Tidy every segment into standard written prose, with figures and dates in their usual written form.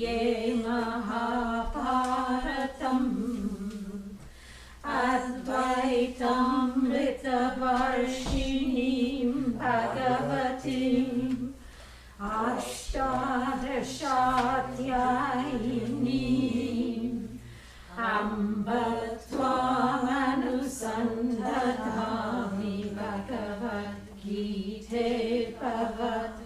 ये महाभारतम् अद्वैतामृतवर्षिणीं भगवतीम् अष्टादशाध्यायिनीम् अम्ब त्वामनुसन्धतामि भगवद्गीते भवद्वेषिणीम्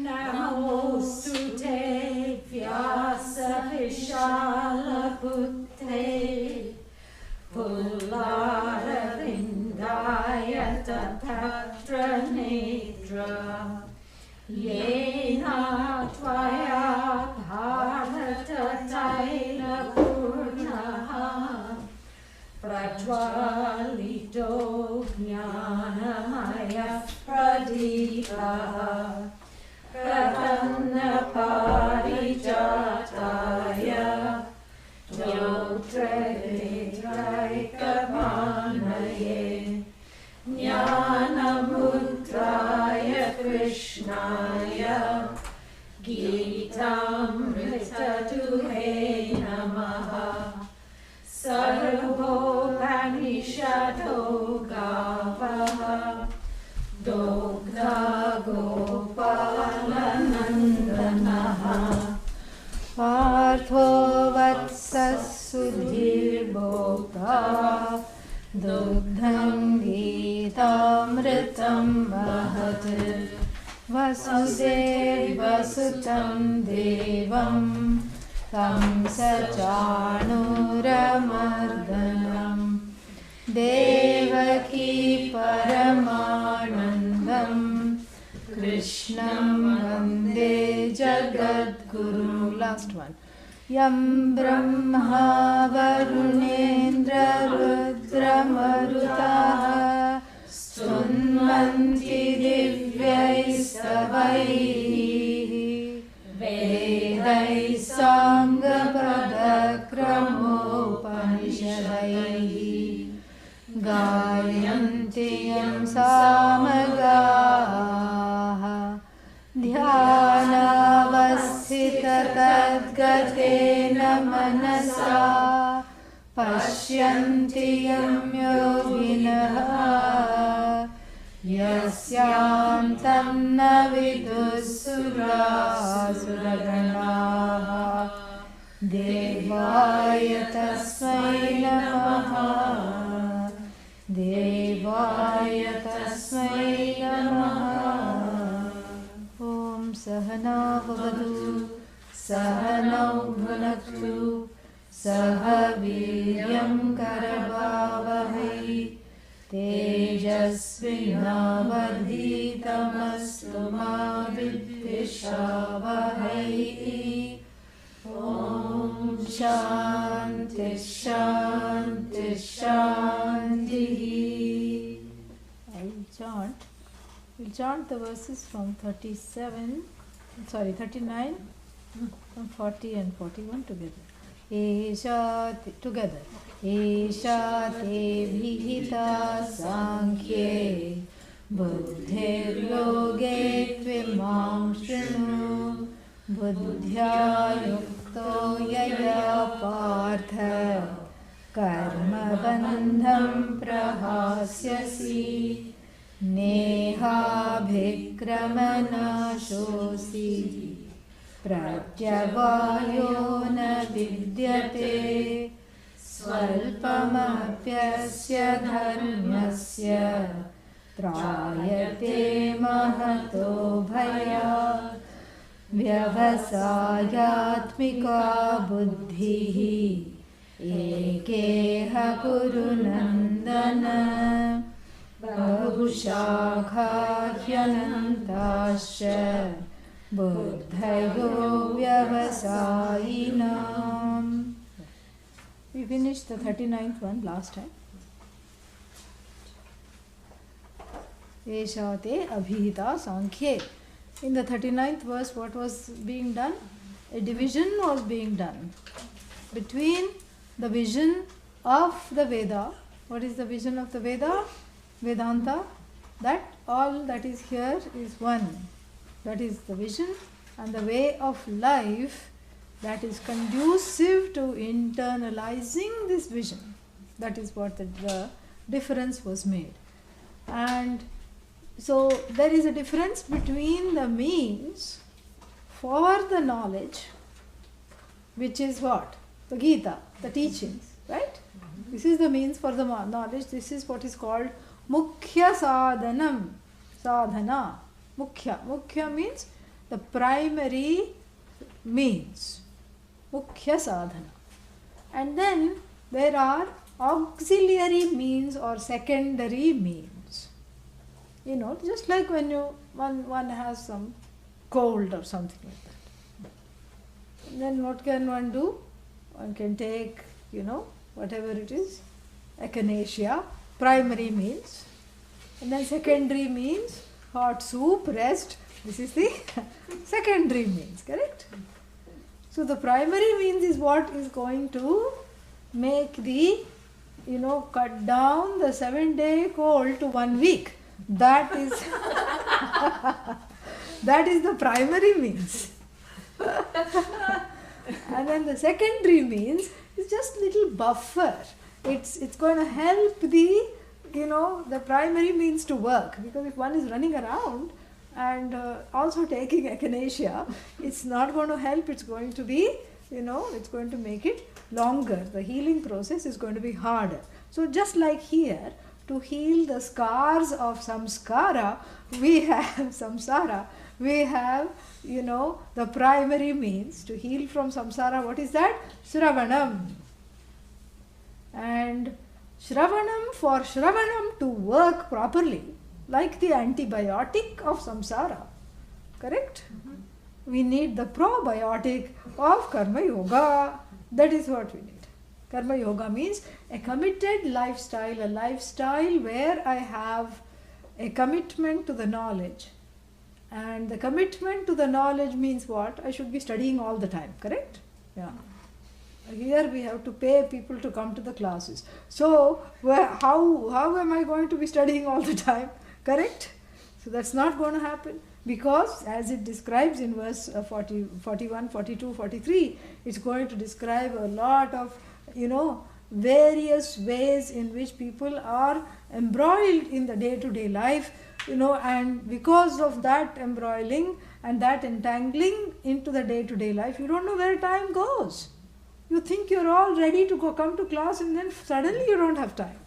नमोऽस्तु ते व्यासविशालबुद्धे पुल्लारविन्दाय तपत्रनेत्र येन त्वया भारततैलपूर्णः प्रज्वालितो ज्ञानमयः प्रदीपः प्रपन्नपारिजाताय ज्ञानमुद्राय ज्ञानमुद्राय कृष्णाय गीतामृतदुहे नमः सर्वोपनिषदो गावः दोग्धा गोपालनन्दनः पार्थो वत्सः सुधीर्भोक्ता दुग्धं गीतामृतं महत् वसुदेवसुतं देवं तं सचाणूरमर्दनं देवकी परमानन्दं कृष्णं वन्दे जगद्गुरुं लास्ट वन यं ब्रह्मा वरुणेन्द्ररुद्रमरुतः स्तुन्वन्ति दिव्यैस्तवैः वेदैः साङ्गपदक्रमोपनिषदैः गायन्ति यं सामगाः ध्यानावस्थिततद्गतेन मनसा पश्यन्ति यं योगिनः यस्यां तं न विदुःसुरासुरगणाः देवाय तस्मै नमः देवाय तस्मै नमः ॐ सहना भवतु सहनौ भुनक्तु सह वीर्यं करवावहै तेजस्विनावधीतमस्तु मा विद्विषावहै ॐ शान्ति शान्ति शान्तिः. We'll chant the verses from 39, from 40 and 41 together. Together. Esha te vihita sankhye buddhir yoge tvimam shrinu buddhya yukto yaya partha karma bandham prahasyasi नेहाभिक्रमनाशोऽसि प्रत्यवायो न विद्यते स्वल्पमप्यस्य धर्मस्य त्रायते महतो भयात् व्यवसायात्मिका बुद्धिः एकेह कुरु नन्दन बहुशाखाह्यनन्ताश्च बुद्धयो व्यवसायिनाम्. We finished the 39th one last time. Eshate abhihita sankhye. In the 39th verse, what was being done? A division was being done between the vision of the Veda. What is the vision of the Veda? Vedanta, that all that is here is one. that is the vision, and the way of life that is conducive to internalizing this vision. That is what the difference was made. And so there is a difference between the means for the knowledge, which is what? The Gita, the teachings, right? This is the means for the knowledge. This is what is called Mukhya Sadhanam. Sadhana. Mukhya. Mukhya means the primary means. Mukhya Sadhana. And then there are auxiliary means or secondary means. You know, just like when one has some cold or something like that. And then what can one do? One can take, whatever it is, echinacea, primary means. And then secondary means hot soup, rest. This is the secondary means, correct? So the primary means is what is going to make the, cut down the 7-day cold to 1 week. That is that is the primary means. And then the secondary means is just little buffer. It's going to help the primary means to work, because if one is running around and also taking echinacea, it's not going to help. It's going to be, it's going to make it longer. The healing process is going to be harder. So just like here, to heal the scars of samskara, we have samsara. We have, the primary means to heal from samsara. What is that? Shravanam. And Shravanam, for Shravanam to work properly, like the antibiotic of samsara, correct? We need the probiotic of Karma Yoga. That is what we need. Karma Yoga means a committed lifestyle, a lifestyle where I have a commitment to the knowledge. And the commitment to the knowledge means what? I should be studying all the time, correct? Yeah. Here we have to pay people to come to the classes. So how am I going to be studying all the time, correct? So that's not going to happen, because as it describes in verse 40, 41, 42, 43, it's going to describe a lot of, various ways in which people are embroiled in the day-to-day life, and because of that embroiling and that entangling into the day-to-day life, you don't know where time goes. You think you're all ready to come to class, and then suddenly you don't have time.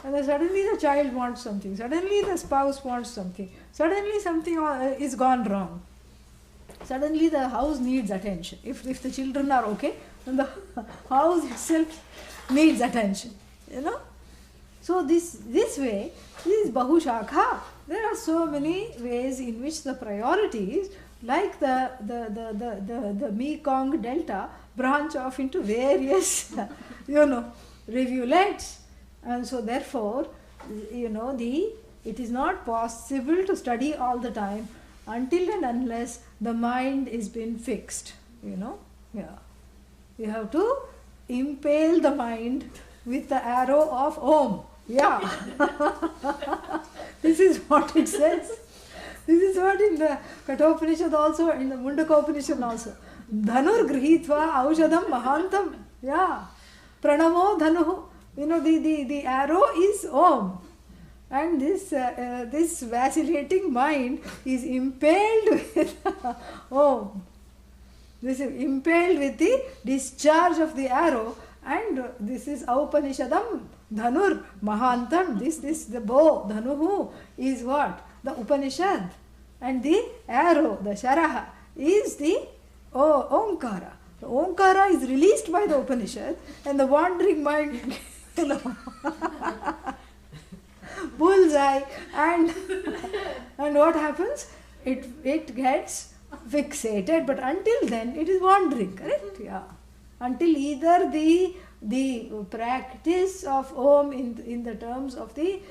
And then suddenly the child wants something. Suddenly the spouse wants something. Suddenly something is gone wrong. Suddenly the house needs attention. If the children are okay, then the house itself needs attention. So this way, this is Bahushakha. There are so many ways in which the priorities, like the Mekong Delta, branch off into various, rivulets. And so therefore, it is not possible to study all the time until and unless the mind is been fixed, Yeah. You have to impale the mind with the arrow of Om. Yeah. This is what it says. This is what in the Kathopanishad also, in the Mundakopanishad also. Dhanur grihitva aushadam mahantam. Yeah. Pranamo dhanuhu. The arrow is Om. And this vacillating mind is impaled with Om. This is impaled with the discharge of the arrow, and this is Aupanishadam Dhanur Mahantam. This the bow, Dhanuhu, is what? The Upanishad. And the arrow, the Sharaha, is the Omkara. The Omkara is released by the Upanishad, and the wandering mind, bullseye, and what happens? It gets fixated, but until then it is wandering, correct? Yeah. Until either the practice of Om in the terms of the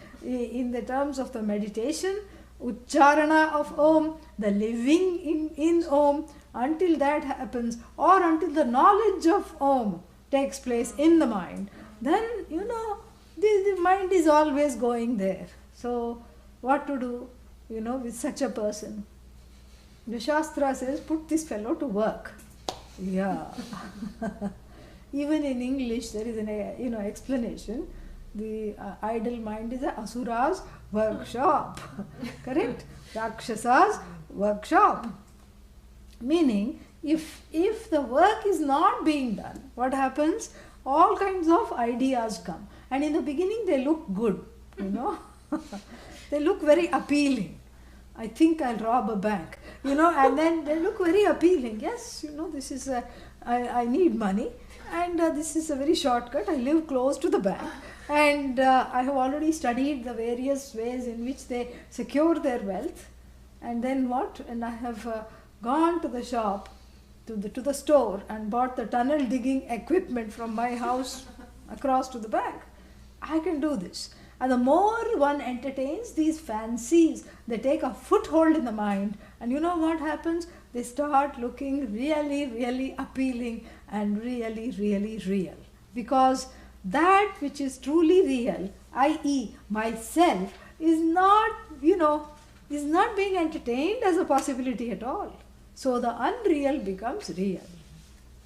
meditation, Ucharana of Om, the living in Om, until that happens, or until the knowledge of Om takes place in the mind, then the mind is always going there. So what to do, with such a person? The Shastra says, put this fellow to work. Yeah. Even in English, there is an explanation. The idle mind is a asura's workshop. Correct? Rakshasa's workshop. Meaning, if the work is not being done, what happens? All kinds of ideas come. And in the beginning, they look good. They look very appealing. I think I'll rob a bank. And then they look very appealing. Yes, this is I need money. And this is a very shortcut. I live close to the bank. And I have already studied the various ways in which they secure their wealth. And then what? And I have gone to the shop, to the store, and bought the tunnel digging equipment from my house across to the bank. I can do this. And the more one entertains these fancies, they take a foothold in the mind. And you know what happens? They start looking really, really appealing and really, really real. Because that which is truly real, i.e. myself, is not being entertained as a possibility at all. So the unreal becomes real.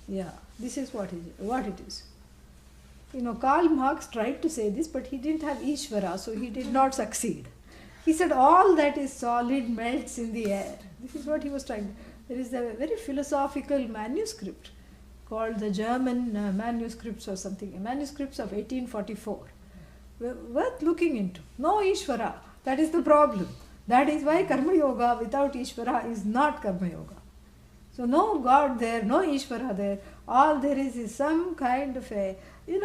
Yeah, this is what it is. Karl Marx tried to say this, but he didn't have Ishvara, so he did not succeed. He said all that is solid melts in the air. This is what he was trying. There is a very philosophical manuscript called the German manuscripts or something, manuscripts of 1844. Worth looking into. No Ishvara. That is the problem. That is why Karma Yoga without Ishvara is not Karma Yoga. So no God there, no Ishvara there. All there is some kind of a, you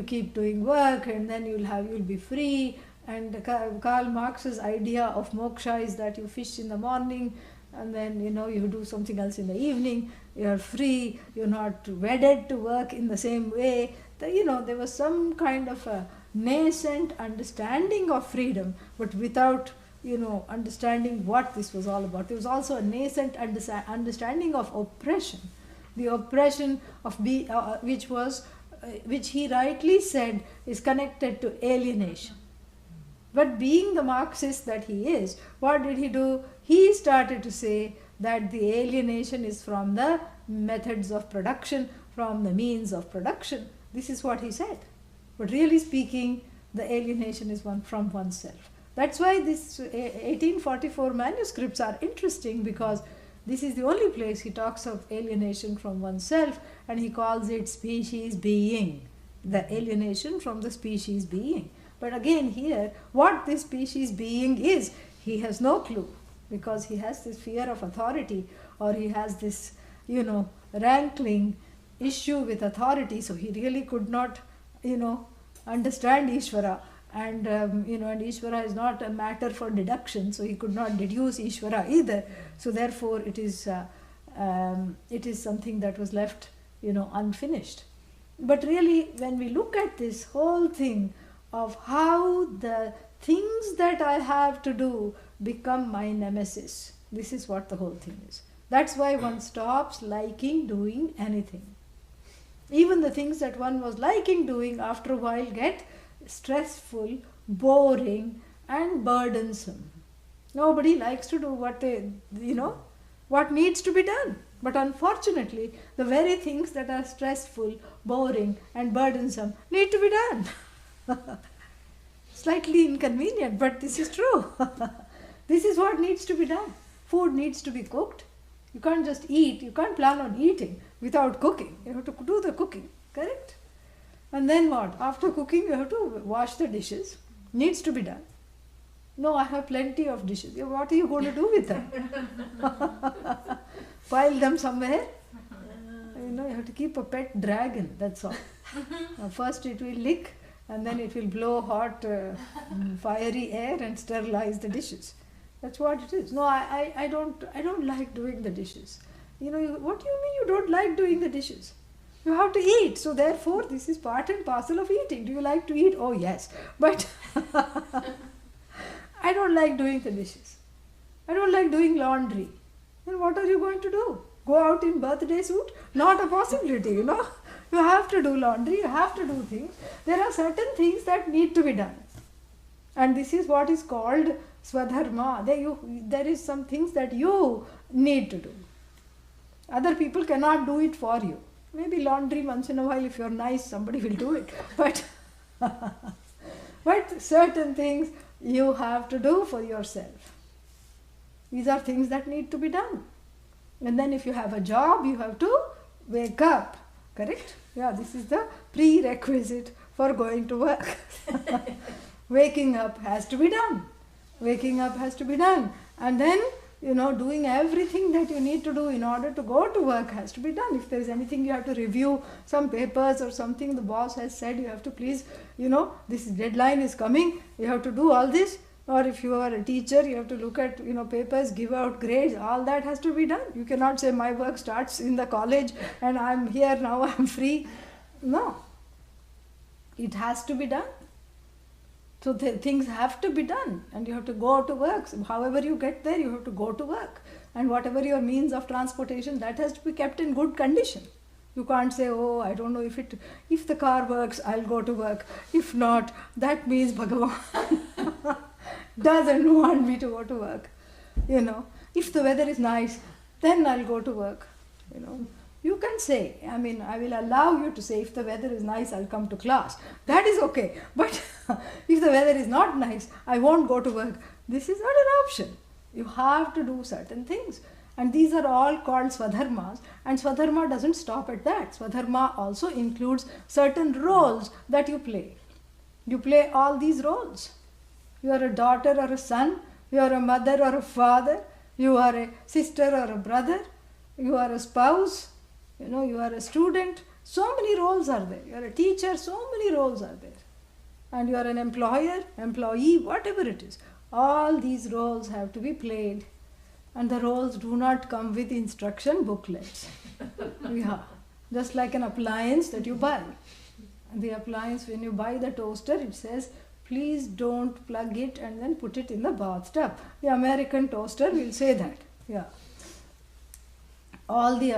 keep doing work and then you'll be free. And Karl Marx's idea of moksha is that you fish in the morning and then you do something else in the evening. You're free. You're not wedded to work in the same way. There was some kind of a nascent understanding of freedom, but without understanding what this was all about. There was also a nascent understanding of oppression. The oppression of which he rightly said is connected to alienation. But being the Marxist that he is, what did he do? He started to say that the alienation is from the methods of production, from the means of production. This is what he said. But really speaking, the alienation is from oneself. That's why these 1844 manuscripts are interesting, because this is the only place he talks of alienation from oneself, and he calls it species being, the alienation from the species being. But again here, what this species being is, he has no clue, because he has this fear of authority, or he has this, rankling issue with authority, so he really could not, understand Ishvara. And and Ishvara is not a matter for deduction, so he could not deduce Ishvara either. So therefore, it is something that was left, unfinished. But really, when we look at this whole thing of how the things that I have to do become my nemesis, this is what the whole thing is. That's why one stops liking doing anything. Even the things that one was liking doing, after a while get stressful, boring, and burdensome. Nobody likes to do what needs to be done. But unfortunately, the very things that are stressful, boring, and burdensome need to be done. Slightly inconvenient, but this is true. This is what needs to be done. Food needs to be cooked. You can't just eat. You can't plan on eating without cooking. You have to do the cooking, correct? And then what? After cooking, you have to wash the dishes. Needs to be done. No, I have plenty of dishes. What are you going to do with them? Pile them somewhere? You have to keep a pet dragon, that's all. First it will lick, and then it will blow hot, fiery air and sterilize the dishes. That's what it is. No, I don't like doing the dishes. What do you mean you don't like doing the dishes? You have to eat. So therefore, this is part and parcel of eating. Do you like to eat? Oh, yes. But I don't like doing the dishes. I don't like doing laundry. Then what are you going to do? Go out in birthday suit? Not a possibility, You have to do laundry. You have to do things. There are certain things that need to be done. And this is what is called Swadharma. There is some things that you need to do. Other people cannot do it for you. Maybe laundry once in a while, if you're nice, somebody will do it. But certain things you have to do for yourself. These are things that need to be done. And then if you have a job, you have to wake up. Correct? Yeah, this is the prerequisite for going to work. Waking up has to be done. Waking up has to be done. And then, doing everything that you need to do in order to go to work has to be done. If there is anything you have to review, some papers or something the boss has said, you have to please, this deadline is coming, you have to do all this. Or if you are a teacher, you have to look at, papers, give out grades, all that has to be done. You cannot say my work starts in the college and I'm here now, I'm free. No. It has to be done. So things have to be done and you have to go to work. So however you get there, you have to go to work. And whatever your means of transportation, that has to be kept in good condition. You can't say, oh, I don't know if the car works, I'll go to work. If not, that means Bhagavan doesn't want me to go to work. If the weather is nice, then I'll go to work. You can say, I will allow you to say, if the weather is nice, I'll come to class. That is okay. But if the weather is not nice, I won't go to work. This is not an option. You have to do certain things. And these are all called Swadharmas. And Swadharma doesn't stop at that. Swadharma also includes certain roles that you play. You play all these roles. You are a daughter or a son. You are a mother or a father. You are a sister or a brother. You are a spouse. You are a student. So many roles are there. You are a teacher. So many roles are there. And you are an employer, employee, whatever it is. All these roles have to be played. And the roles do not come with instruction booklets. Yeah. Just like an appliance that you buy. And the appliance, when you buy the toaster, it says, please don't plug it and then put it in the bathtub. The American toaster will say that. Yeah. All the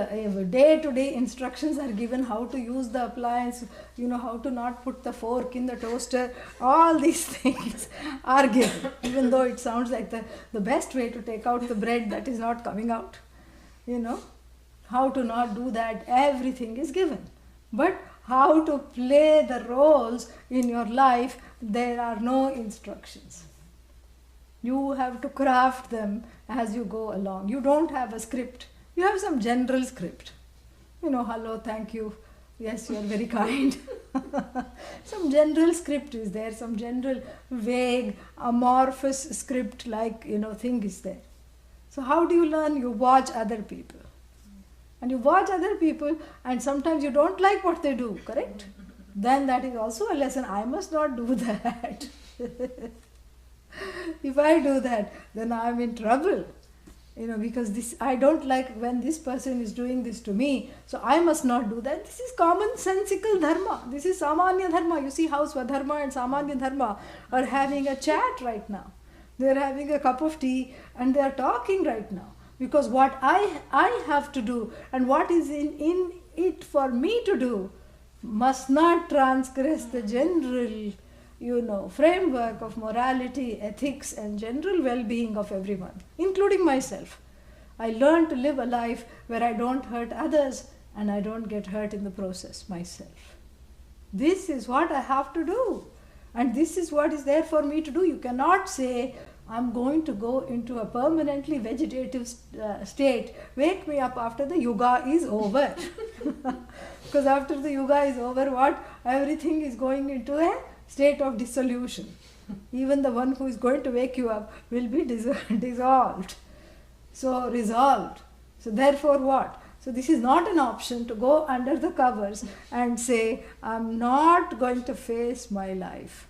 day-to-day instructions are given how to use the appliance, how to not put the fork in the toaster. All these things are given, even though it sounds like the best way to take out the bread that is not coming out. How to not do that, everything is given. But how to play the roles in your life, there are no instructions. You have to craft them as you go along. You don't have a script. You have some general script. Hello, thank you. Yes, you are very kind. Some general script is there. Some general vague, amorphous script like, thing is there. So how do you learn? You watch other people. And you watch other people and sometimes you don't like what they do, correct? Then that is also a lesson. I must not do that. If I do that, then I am in trouble. Because I don't like when this person is doing this to me, so I must not do that. This is commonsensical dharma. This is samanya dharma. You see how Swadharma and samanya dharma are having a chat right now. They are having a cup of tea and they are talking right now. Because what I have to do and what is in it for me to do must not transgress the general, framework of morality, ethics and general well-being of everyone, including myself. I learn to live a life where I don't hurt others and I don't get hurt in the process myself. This is what I have to do. And this is what is there for me to do. You cannot say, I'm going to go into a permanently vegetative state. Wake me up after the yoga is over. Because after the yoga is over, what? Everything is going into a state of dissolution. Even the one who is going to wake you up will be dissolved. So resolved. So therefore what? So this is not an option to go under the covers and say, I'm not going to face my life.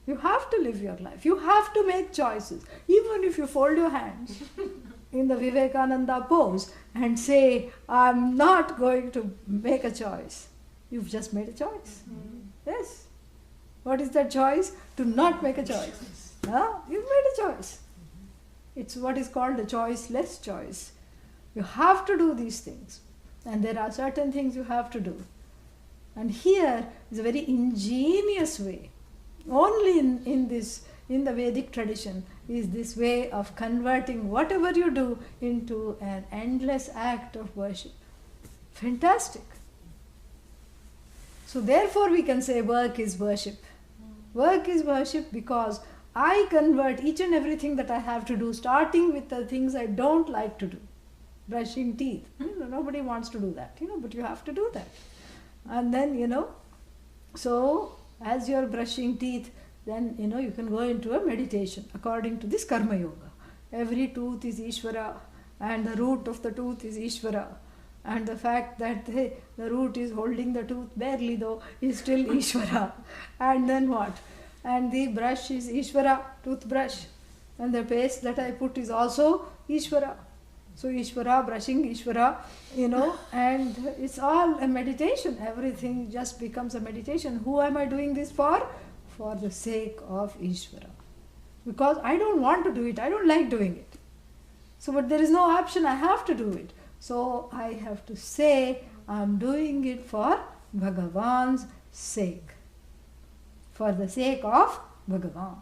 You have to live your life. You have to make choices. Even if you fold your hands in the Vivekananda pose and say, I'm not going to make a choice. You've just made a choice. Yes. What is that choice? To not make a choice. You've made a choice. It's what is called a choiceless choice. You have to do these things. And there are certain things you have to do. And here is a very ingenious way. Only in this, in the Vedic tradition is this way of converting whatever you do into an endless act of worship. Fantastic. So therefore we can say work is worship. Work is worship because I convert each and everything that I have to do, starting with the things I don't like to do. Brushing teeth. Nobody wants to do that, but you have to do that. And then, so as you're brushing teeth, then, you can go into a meditation according to this Karma Yoga. Every tooth is Ishvara and the root of the tooth is Ishvara. And the fact that the root is holding the tooth barely though is still Ishvara. And then what? And the brush is Ishvara, toothbrush. And the paste that I put is also Ishvara. So Ishvara, brushing Ishvara, and it's all a meditation. Everything just becomes a meditation. Who am I doing this for? For the sake of Ishvara. Because I don't want to do it. I don't like doing it. So, but there is no option. I have to do it. So I have to say, I'm doing it for Bhagavan's sake. For the sake of Bhagavan.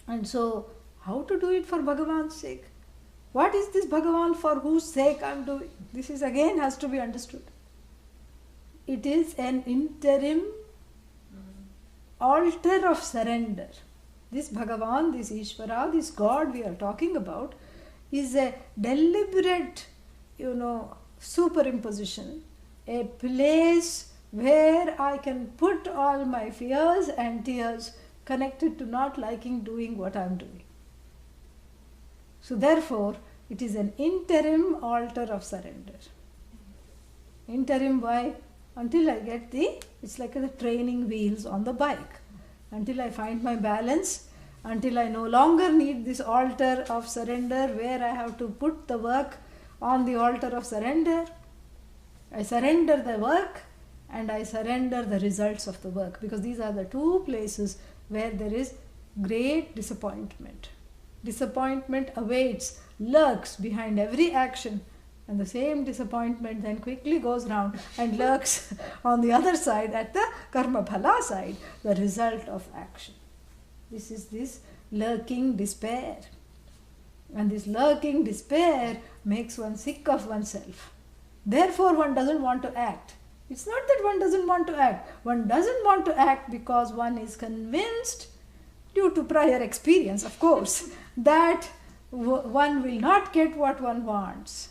And so, how to do it for Bhagavan's sake? What is this Bhagavan for whose sake I am doing? This is again has to be understood. It is an interim altar of surrender. This Bhagavan, this Ishvara, this God we are talking about is a deliberate, superimposition, a place where I can put all my fears and tears connected to not liking doing what I am doing. So therefore, it is an interim altar of surrender. Interim why? Until I get it's like the training wheels on the bike. Until I find my balance, until I no longer need this altar of surrender where I have to put the work on the altar of surrender. I surrender the work and I surrender the results of the work, because these are the two places where there is great disappointment. Disappointment awaits, lurks behind every action, and the same disappointment then quickly goes round and lurks on the other side, at the karma phala side, the result of action. This is this lurking despair. And this lurking despair makes one sick of oneself. Therefore one doesn't want to act. It's not that one doesn't want to act. One doesn't want to act because one is convinced, due to prior experience of course, that one will not get what one wants.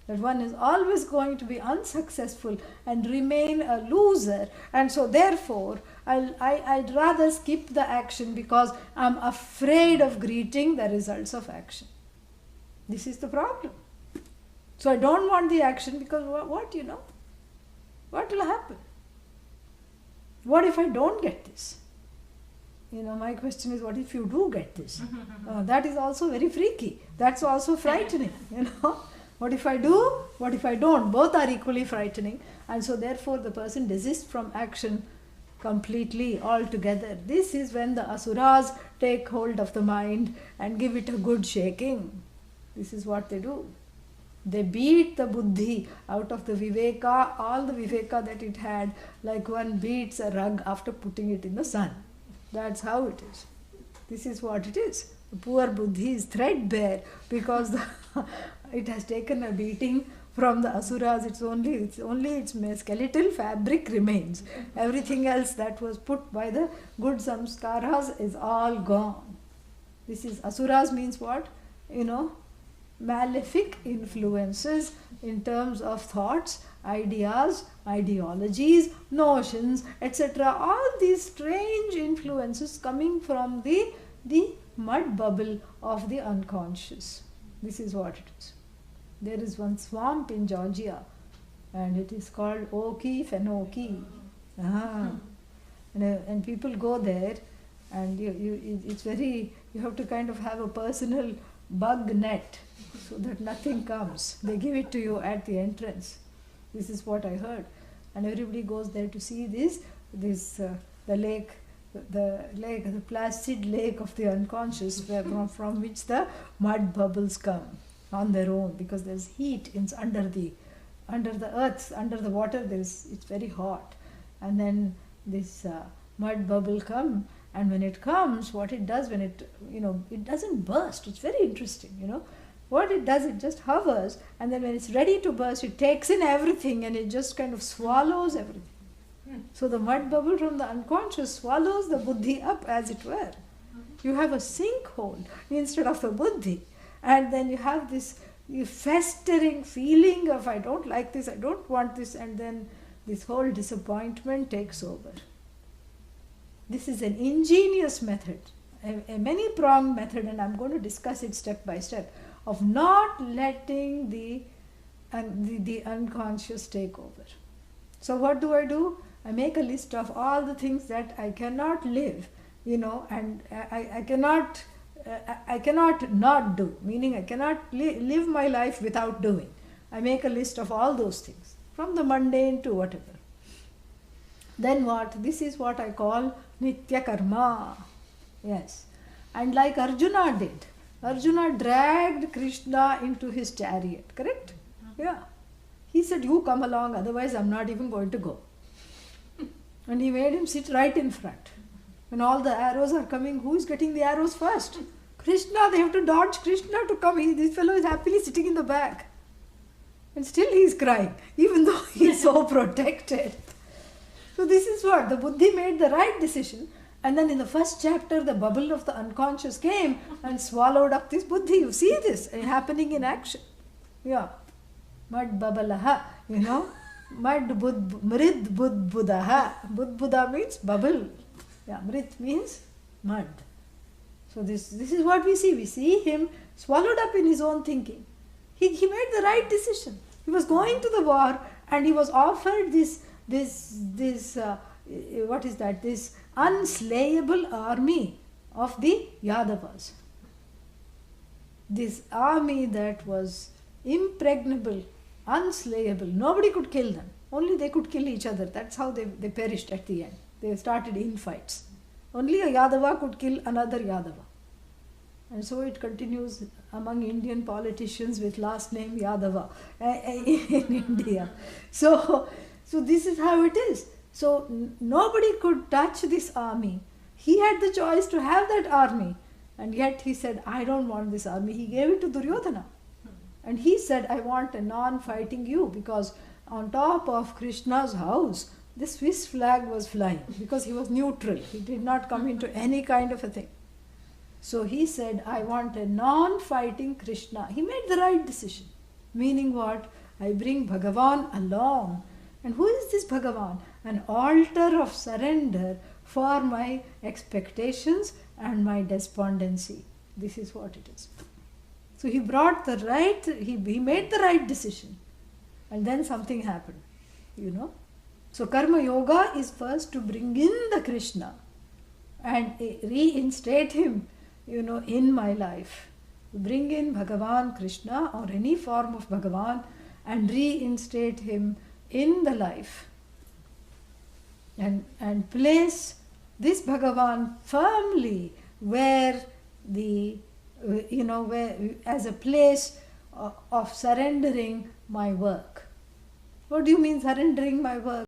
That one is always going to be unsuccessful and remain a loser. And so therefore, I'd rather skip the action because I'm afraid of greeting the results of action. This is the problem. So I don't want the action because what what will happen? What if I don't get this? My question is, what if you do get this? That is also very freaky. That's also frightening, What if I do? What if I don't? Both are equally frightening. And so therefore the person desists from action completely, altogether. This is when the asuras take hold of the mind and give it a good shaking. This is what they do. They beat the buddhi out of the viveka, all the viveka that it had, like one beats a rug after putting it in the sun. That's how it is. This is what it is. The poor buddhi is threadbare because it has taken a beating from the asuras. It's only its skeletal fabric remains. Everything else that was put by the good samskaras is all gone. This is asuras means what? Malefic influences in terms of thoughts, ideas, ideologies, notions, etc. All these strange influences coming from the mud bubble of the unconscious. This is what it is. There is one swamp in Georgia and it is called Okefenokee. And people go there and you have to kind of have a personal bug net so that nothing comes. They give it to you at the entrance. This is what I heard. And everybody goes there to see the lake, the placid lake of the unconscious, from which the mud bubbles come on their own, because there's heat under the earth, under the water. It's very hot, and then this mud bubble come And when it comes, what it does when it, it doesn't burst. It's very interesting, What it does, it just hovers, and then when it's ready to burst, it takes in everything and it just kind of swallows everything. So the mud bubble from the unconscious swallows the buddhi up, as it were. You have a sinkhole instead of a buddhi. And then you have this festering feeling of, I don't like this, I don't want this, and then this whole disappointment takes over. This is an ingenious method, a many-pronged method, and I'm going to discuss it step by step, of not letting the unconscious take over. So what do? I make a list of all the things that I cannot live, and I cannot not do, meaning I cannot live my life without doing. I make a list of all those things, from the mundane to whatever. Then what? This is what I call nitya karma. Yes. And like Arjuna did, Arjuna dragged Krishna into his chariot, correct? Yeah. He said, you come along, otherwise I'm not even going to go. And he made him sit right in front. When all the arrows are coming, who is getting the arrows first? Krishna. They have to dodge Krishna to come. This fellow is happily sitting in the back. And still he is crying, even though he is so protected. So this is what? The buddhi made the right decision. And then in the first chapter, the bubble of the unconscious came and swallowed up this buddhi. You see this happening in action. Yeah. Mad babalaha, Mad mrid budbudaha. Budbuda means bubble. Yeah, mrit means mud. So this is what we see. We see him swallowed up in his own thinking. He made the right decision. He was going to the war and he was offered this what is that? This unslayable army of the Yadavas. This army that was impregnable, unslayable. Nobody could kill them. Only they could kill each other. That's how they perished at the end. They started infights. Only a Yadava could kill another Yadava. And so it continues among Indian politicians with last name Yadava in India. So this is how it is. So nobody could touch this army. He had the choice to have that army. And yet he said, I don't want this army. He gave it to Duryodhana. And he said, I want a non-fighting you, because on top of Krishna's house, the Swiss flag was flying because he was neutral. He did not come into any kind of a thing. So he said, I want a non-fighting Krishna. He made the right decision. Meaning what? I bring Bhagavan along. And who is this Bhagavan? An altar of surrender for my expectations and my despondency. This is what it is. So he brought the right, he made the right decision. And then something happened, So Karma Yoga is first to bring in the Krishna and reinstate him, in my life. Bring in Bhagavan Krishna or any form of Bhagavan and reinstate him in the life. And place this Bhagavan firmly where as a place of surrendering my work. What do you mean surrendering my work?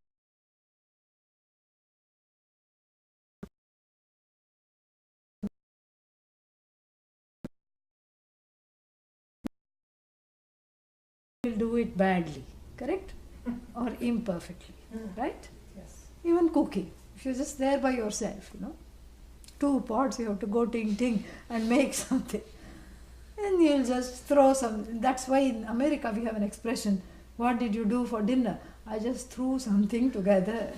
Will do it badly, correct? Or imperfectly, right? Yes. Even cooking. If you're just there by yourself, 2 pots, you have to go ting and make something. And you'll just throw some. That's why in America we have an expression, what did you do for dinner? I just threw something together.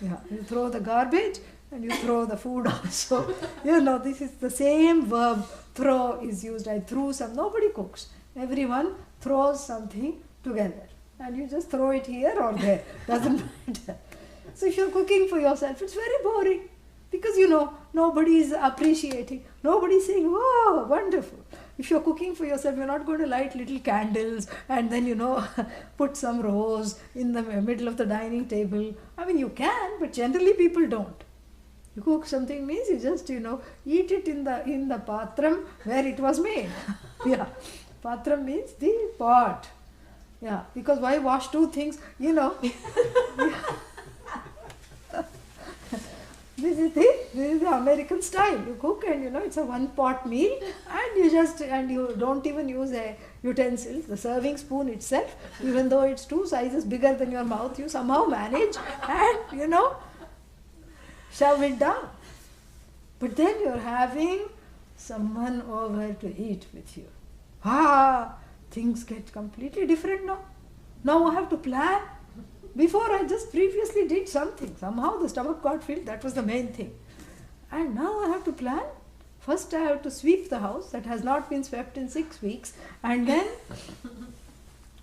Yeah, you throw the garbage and you throw the food also. This is the same verb, throw is used. I threw some. Nobody cooks. Everyone throws something together. And you just throw it here or there. Doesn't matter. So if you're cooking for yourself, it's very boring. Because nobody is appreciating. Nobody is saying, oh, wonderful. If you're cooking for yourself, you're not going to light little candles and then, put some rose in the middle of the dining table. I mean, you can, but generally people don't. You cook something means you just, eat it in the patram where it was made. Yeah. Patram means the pot. Yeah. Because why wash 2 things, This is the American style. You cook and it's a one pot meal, and you don't even use a utensil. The serving spoon itself, even though it's 2 sizes bigger than your mouth, you somehow manage and shove it down. But then you're having someone over to eat with you. Things get completely different now. Now I have to plan. Before I just previously did something. Somehow the stomach got filled. That was the main thing. And now I have to plan. First I have to sweep the house that has not been swept in 6 weeks. And then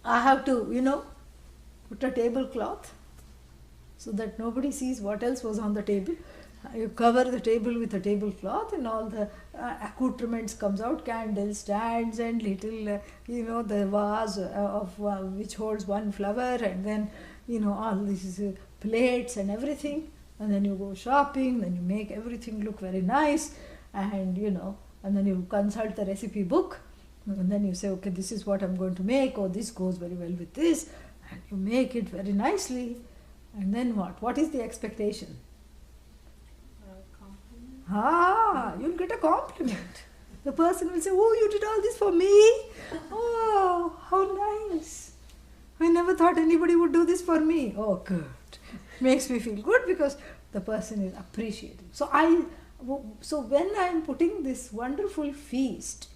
I have to, put a tablecloth so that nobody sees what else was on the table. You cover the table with a tablecloth and all the accoutrements comes out, candle stands and little, the vase which holds one flower, and then, all these plates and everything. And then you go shopping, then you make everything look very nice, and, and then you consult the recipe book, and then you say, okay, this is what I'm going to make, or this goes very well with this, and you make it very nicely. And then what? What is the expectation? You'll get a compliment. The person will say, oh, you did all this for me? Oh, how nice. I never thought anybody would do this for me. Oh, good. Makes me feel good because the person is appreciated. So when I'm putting this wonderful feast,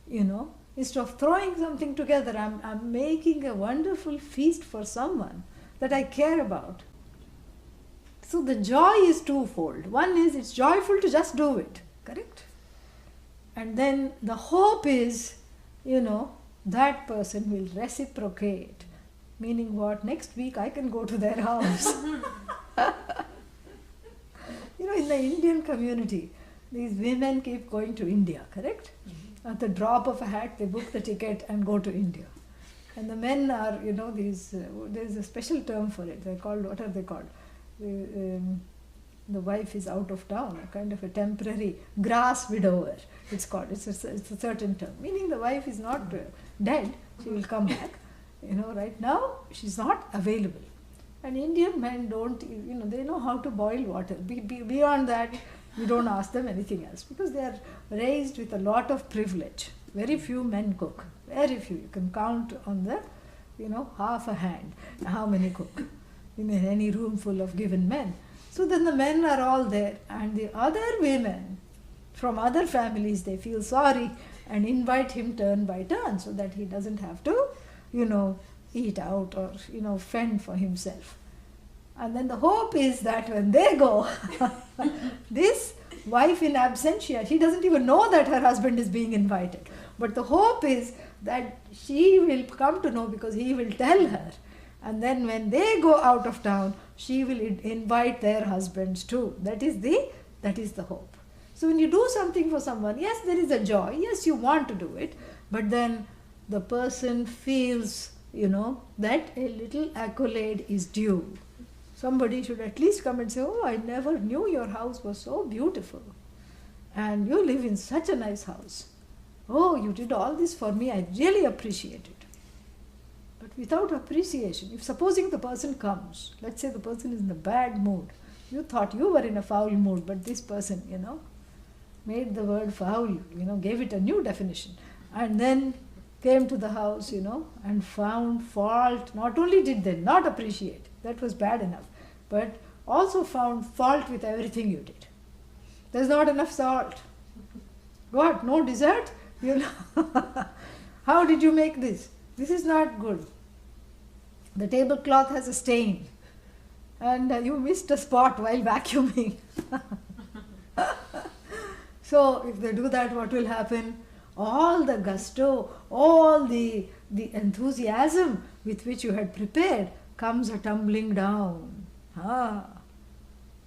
instead of throwing something together, I'm making a wonderful feast for someone that I care about. So the joy is twofold. One is it's joyful to just do it, correct? And then the hope is, that person will reciprocate. Meaning what? Next week I can go to their house. In the Indian community, these women keep going to India, correct? Mm-hmm. At the drop of a hat, they book the ticket and go to India. And the men are, there's a special term for it. They're called, what are they called? The wife is out of town, a kind of a temporary grass widower, it's called. It's a certain term. Meaning the wife is not dead, she will come back. Right now she's not available. And Indian men don't, they know how to boil water. Beyond that, we don't ask them anything else because they are raised with a lot of privilege. Very few men cook. Very few. You can count on the, half a hand how many cook in any room full of given men. So then the men are all there, and the other women from other families, they feel sorry and invite him turn by turn so that he doesn't have to, eat out or, fend for himself. And then the hope is that when they go, this wife in absentia, she doesn't even know that her husband is being invited. But the hope is that she will come to know because he will tell her. And then when they go out of town, she will invite their husbands too. That is the hope. So when you do something for someone, yes, there is a joy. Yes, you want to do it. But then the person feels, that a little accolade is due. Somebody should at least come and say, oh, I never knew your house was so beautiful. And you live in such a nice house. Oh, you did all this for me. I really appreciate it. But without appreciation, if supposing the person comes, let's say the person is in a bad mood, you thought you were in a foul mood, but this person, made the word foul, gave it a new definition, and then came to the house, and found fault. Not only did they not appreciate, that was bad enough, but also found fault with everything you did. There's not enough salt. What? No dessert? How did you make this? This is not good. The tablecloth has a stain, and you missed a spot while vacuuming. So if they do that, what will happen? All the gusto, all the enthusiasm with which you had prepared comes tumbling down.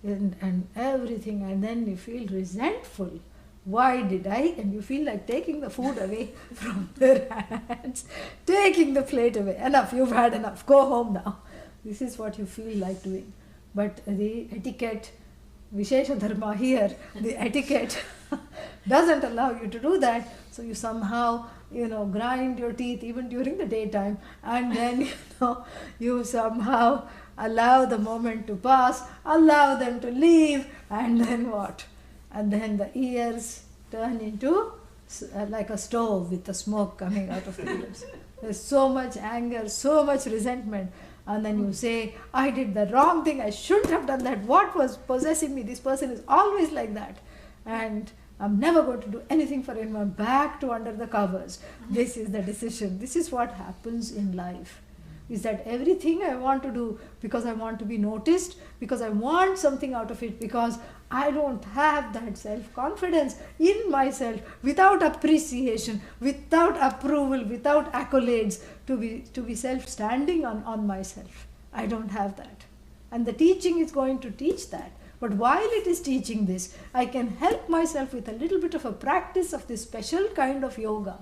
And everything, and then you feel resentful. Why did I? And you feel like taking the food away from their hands, taking the plate away. Enough, you've had enough. Go home now. This is what you feel like doing. But the etiquette Vishesha Dharma here, the etiquette doesn't allow you to do that. So you somehow, grind your teeth even during the daytime, and then, you somehow allow the moment to pass, allow them to leave, and then what? And then the ears turn into like a stove with the smoke coming out of the ears. There's so much anger, so much resentment. And then you say, I did the wrong thing, I shouldn't have done that. What was possessing me? This person is always like that. And I'm never going to do anything for him. I'm back to under the covers. This is the decision. This is what happens in life. Is that everything I want to do because I want to be noticed, because I want something out of it, because I don't have that self-confidence in myself, without appreciation, without approval, without accolades, to be self-standing on myself. I don't have that. And the teaching is going to teach that. But while it is teaching this, I can help myself with a little bit of a practice of this special kind of yoga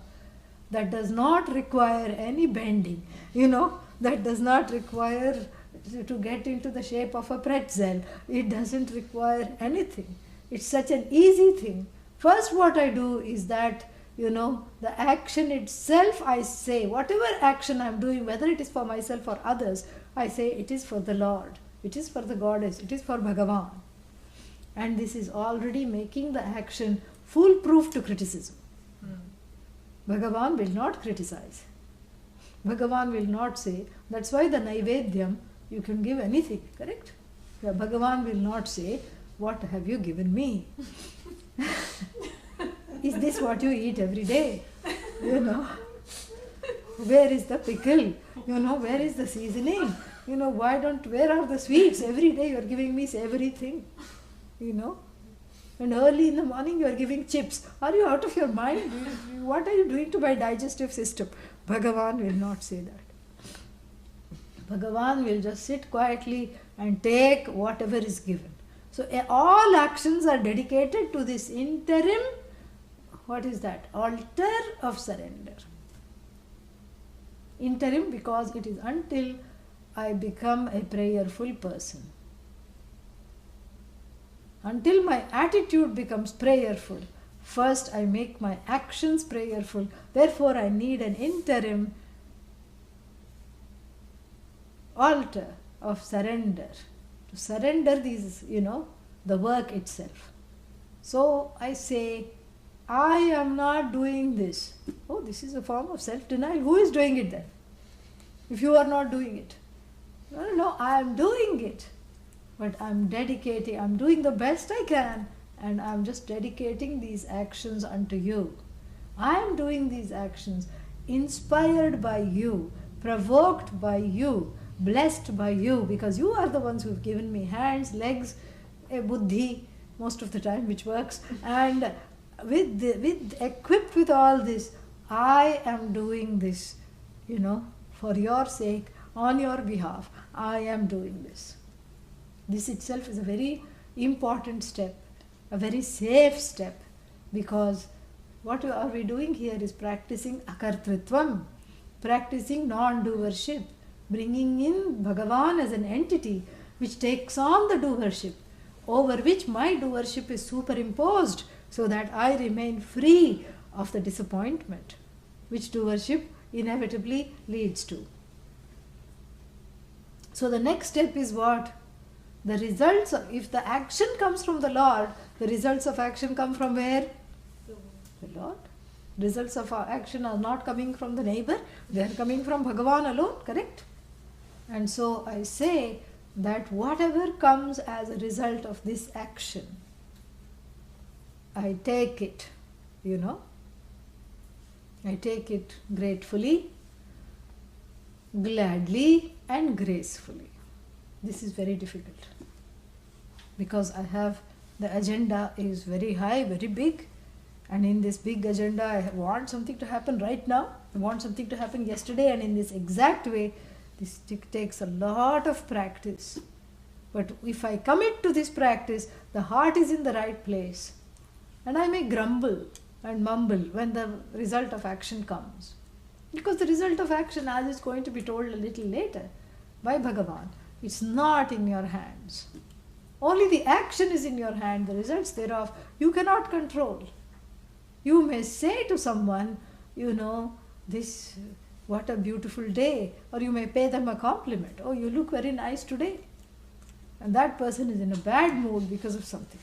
that does not require any bending, that does not require to get into the shape of a pretzel. It doesn't require anything. It's such an easy thing. First, what I do is that, the action itself, I say, whatever action I'm doing, whether it is for myself or others, I say it is for the Lord, it is for the Goddess, it is for Bhagavan. And this is already making the action foolproof to criticism. Bhagavan will not criticize. Bhagavan will not say, that's why the Naivedyam, you can give anything, correct? Bhagavan will not say, what have you given me? Is this what you eat every day? Where is the pickle? Where is the seasoning? Where are the sweets? Every day you are giving me everything. And early in the morning you are giving chips. Are you out of your mind? What are you doing to my digestive system? Bhagavan will not say that. Bhagavan will just sit quietly and take whatever is given. So all actions are dedicated to this interim, what is that? Altar of surrender. Interim, because it is until I become a prayerful person. Until my attitude becomes prayerful, first I make my actions prayerful. Therefore, I need an interim altar of surrender. To surrender these, the work itself. So I say, I am not doing this. Oh, this is a form of self-denial. Who is doing it then? If you are not doing it. No, I am doing it. But I'm dedicating, I'm doing the best I can, and I'm just dedicating these actions unto you. I am doing these actions inspired by you, provoked by you, blessed by you, because you are the ones who have given me hands, legs, a buddhi, most of the time, which works, and equipped with all this, I am doing this, for your sake, on your behalf, I am doing this. This itself is a very important step, a very safe step, because what are we doing here is practicing akartritvam, practicing non-doership, bringing in Bhagavan as an entity which takes on the doership, over which my doership is superimposed, so that I remain free of the disappointment which doership inevitably leads to. So the next step is what? The results of, if the action comes from the Lord, the results of action come from where? The Lord. Results of our action are not coming from the neighbor, they are coming from Bhagavan alone, correct? And so I say that whatever comes as a result of this action, I take it, I take it gratefully, gladly and gracefully. This is very difficult, because I have, the agenda is very high, very big, and in this big agenda I want something to happen right now, I want something to happen yesterday, and in this exact way, this takes a lot of practice. But if I commit to this practice, the heart is in the right place, and I may grumble and mumble when the result of action comes. Because the result of action, as is going to be told a little later by Bhagavan, it's not in your hands. Only the action is in your hand, the results thereof you cannot control. You may say to someone, this, what a beautiful day, or you may pay them a compliment, oh, you look very nice today. And that person is in a bad mood because of something.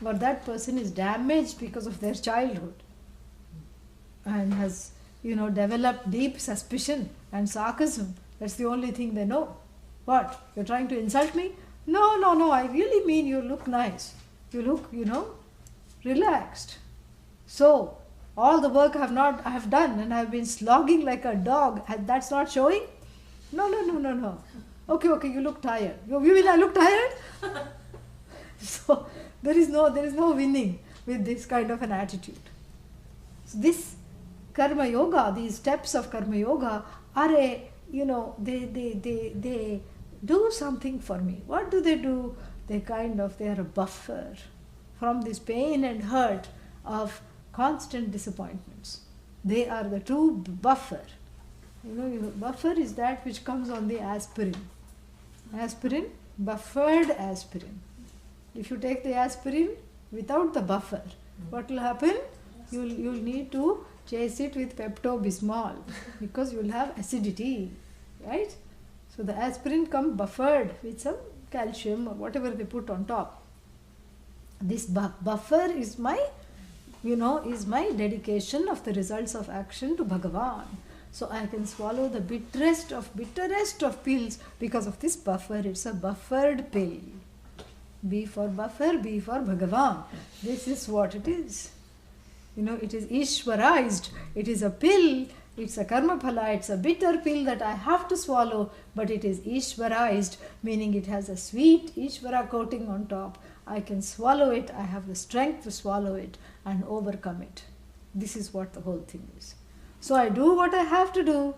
Or that person is damaged because of their childhood and has, developed deep suspicion and sarcasm. That's the only thing they know. What? You're trying to insult me? No, I really mean you look nice. You look, relaxed. So, all the work I have done and I have been slogging like a dog, that's not showing? No. Okay, you look tired. You mean I look tired? So, there is no winning with this kind of an attitude. So this karma yoga, these steps of karma yoga are they do something for me. What do? They are a buffer from this pain and hurt of constant disappointments. They are the true buffer. Buffer is that which comes on the aspirin. Aspirin, buffered aspirin. If you take the aspirin without the buffer, what will happen? You'll need to chase it with Pepto-Bismol because you'll have acidity, right? So the aspirin comes buffered with some calcium or whatever they put on top. This buffer is my dedication of the results of action to Bhagavan. So I can swallow the bitterest of pills because of this buffer. It's a buffered pill. B for buffer, B for Bhagavan. This is what it is. It is Ishwarized. It is a pill. It's a karma phala. It's a bitter pill that I have to swallow, but it is Ishwarized, meaning it has a sweet Ishvara coating on top. I can swallow it. I have the strength to swallow it and overcome it. This is what the whole thing is. So I do what I have to do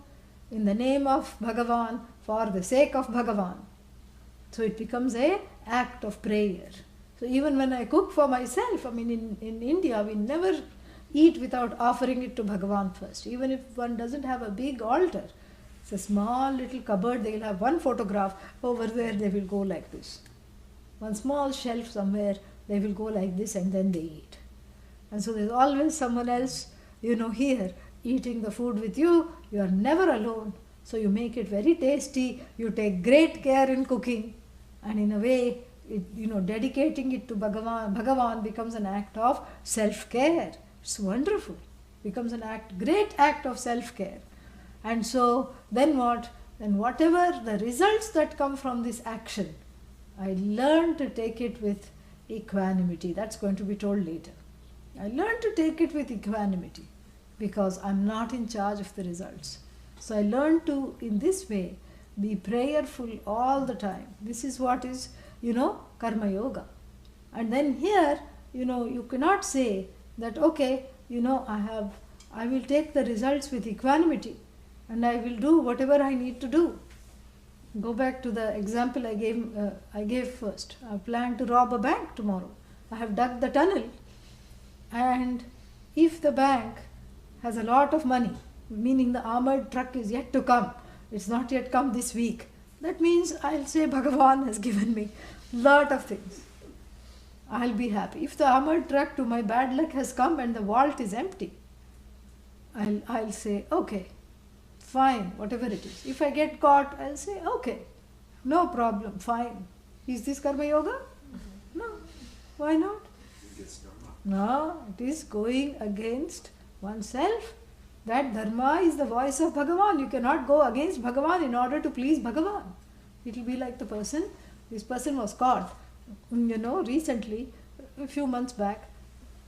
in the name of Bhagavan, for the sake of Bhagavan. So it becomes an act of prayer. So even when I cook for myself, in India we never eat without offering it to Bhagavan first. Even if one doesn't have a big altar, it's a small little cupboard, they will have one photograph. Over there they will go like this. One small shelf somewhere, they will go like this and then they eat. And so there's always someone else, here eating the food with you. You are never alone. So you make it very tasty. You take great care in cooking. And in a way, dedicating it to Bhagavan becomes an act of self-care. It's wonderful. Becomes great act of self-care. And so then what? Then whatever the results that come from this action, I learn to take it with equanimity. That's going to be told later. I learn to take it with equanimity because I'm not in charge of the results. So I learn to, in this way, be prayerful all the time. This is what is, karma yoga. And then here, you cannot say that, okay, I will take the results with equanimity and I will do whatever I need to do. Go back to the example I gave first. I plan to rob a bank tomorrow. I have dug the tunnel, and if the bank has a lot of money, meaning the armored truck is yet to come, it's not yet come this week, that means I'll say Bhagavan has given me lot of things. I'll be happy. If the armored truck, to my bad luck, has come and the vault is empty, I'll say, okay, fine, whatever it is. If I get caught, I'll say, okay, no problem, fine. Is this karma yoga? No. Why not? No, it is going against oneself. That dharma is the voice of Bhagavan. You cannot go against Bhagavan in order to please Bhagavan. It will be like this person was caught, recently, a few months back,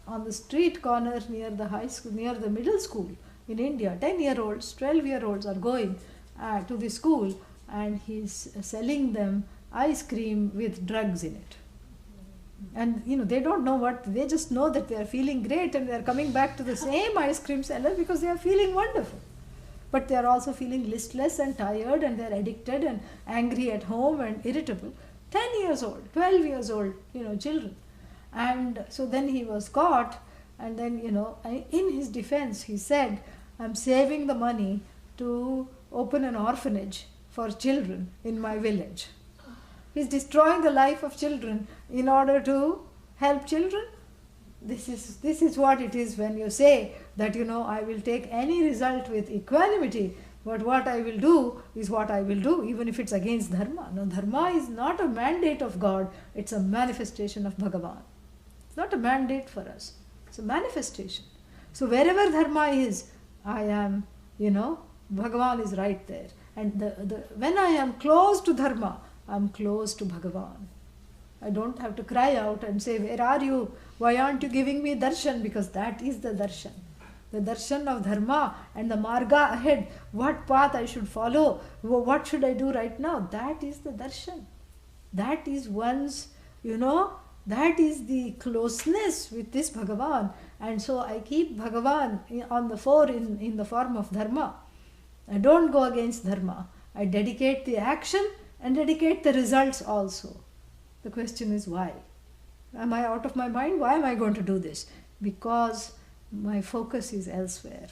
on the street corner near the high school, near the middle school in India. 10-year-olds, 12-year-olds are going to the school, and he's selling them ice cream with drugs in it. And they don't know what, they just know that they are feeling great and they are coming back to the same ice cream seller because they are feeling wonderful. But they are also feeling listless and tired, and they are addicted and angry at home and irritable. 10 years old, 12 years old, children. And so then he was caught, and then, in his defense, he said, I'm saving the money to open an orphanage for children in my village. He's destroying the life of children in order to help children. This is what it is when you say that, I will take any result with equanimity, but what I will do is what I will do, even if it's against dharma. No, dharma is not a mandate of God, it's a manifestation of Bhagavan. It's not a mandate for us, it's a manifestation. So wherever dharma is, I am, Bhagavan is right there. And when I am close to dharma, I am close to Bhagavan. I don't have to cry out and say, where are you? Why aren't you giving me darshan? Because that is the darshan. The darshan of dharma and the marga ahead. What path I should follow? What should I do right now? That is the darshan. That is one's, that is the closeness with this Bhagavan. And so I keep Bhagavan on the fore in the form of dharma. I don't go against dharma. I dedicate the action and dedicate the results also. The question is why? Am I out of my mind? Why am I going to do this? Because my focus is elsewhere.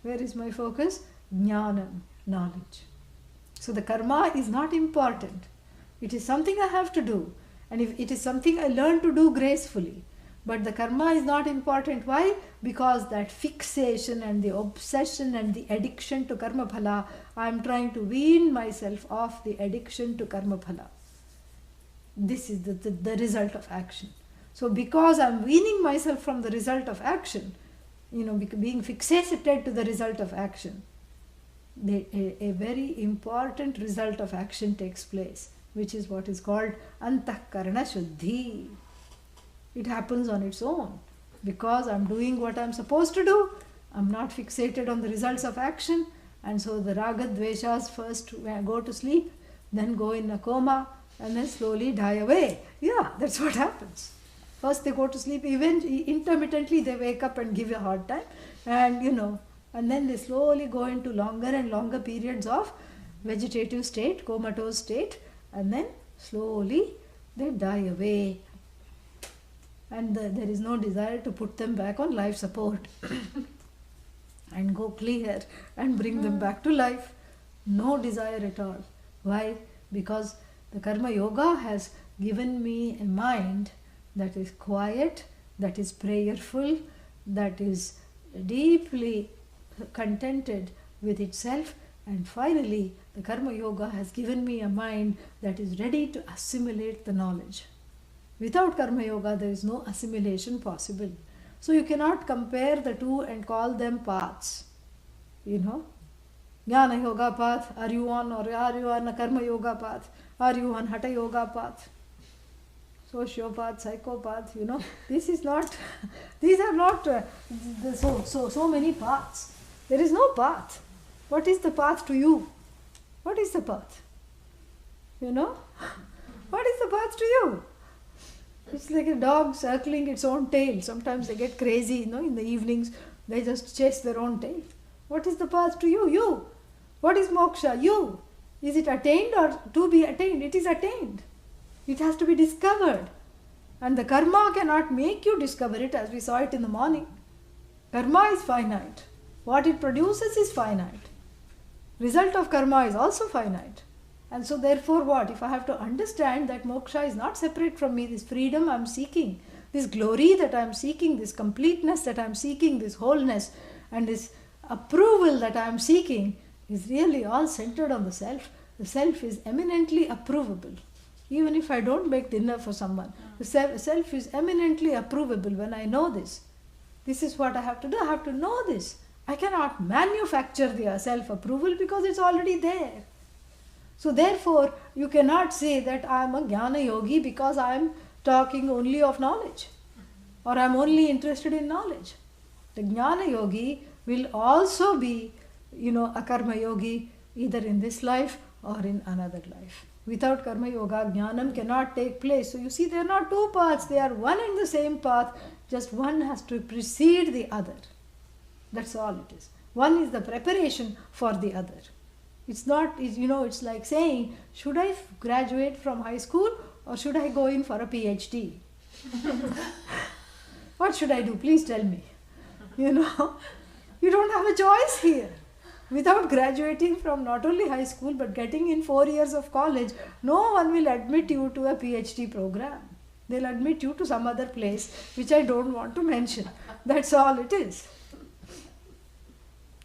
Where is my focus? Jnanam, knowledge. So the karma is not important. It is something I have to do. And if it is something I learn to do gracefully. But the karma is not important. Why? Because that fixation and the obsession and the addiction to karma phala, I am trying to wean myself off the addiction to karma phala. This is the result of action. So because I am weaning myself from the result of action, being fixated to the result of action, a very important result of action takes place, which is what is called antahkarana shuddhi. It happens on its own. Because I am doing what I am supposed to do, I am not fixated on the results of action, and so the raga dveshas first go to sleep, then go in a coma, and then slowly die away. Yeah, that's what happens. First they go to sleep, even intermittently they wake up and give a hard time, and and then they slowly go into longer and longer periods of vegetative state, comatose state, and then slowly they die away. And there is no desire to put them back on life support and go clear and bring them back to life. No desire at all. Why? Because the karma yoga has given me a mind that is quiet, that is prayerful, that is deeply contented with itself, and finally the karma yoga has given me a mind that is ready to assimilate the knowledge. Without karma yoga there is no assimilation possible. So you cannot compare the two and call them paths. Jnana yoga path, are you on a karma yoga path? Are you on hatha yoga path? Sociopath, psychopath, this is not, these are not so many paths. There is no path. What is the path to you? What is the path? What is the path to you? It's like a dog circling its own tail. Sometimes they get crazy, in the evenings, they just chase their own tail. What is the path to you? You. What is moksha? You. Is it attained or to be attained? It is attained. It has to be discovered. And the karma cannot make you discover it, as we saw it in the morning. Karma is finite. What it produces is finite. Result of karma is also finite. And so therefore what? If I have to understand that moksha is not separate from me, this freedom I am seeking, this glory that I am seeking, this completeness that I am seeking, this wholeness and this approval that I am seeking is really all centered on the self. The self is eminently approvable. Even if I don't make dinner for someone, the self is eminently approvable when I know this. This is what I have to do. I have to know this. I cannot manufacture the self-approval because it's already there. So therefore, you cannot say that I am a jnana yogi because I am talking only of knowledge or I am only interested in knowledge. The jnana yogi will also be, a karma yogi either in this life or in another life. Without karma yoga, jnanam cannot take place. So you see, there are not two paths, they are one and the same path, just one has to precede the other. That's all it is. One is the preparation for the other. It's not, it's like saying, should I graduate from high school or should I go in for a PhD? What should I do? Please tell me. You don't have a choice here. without graduating from not only high school but getting in 4 years of college, no one will admit you to a PhD program. They'll admit you to some other place which I don't want to mention. That's all it is.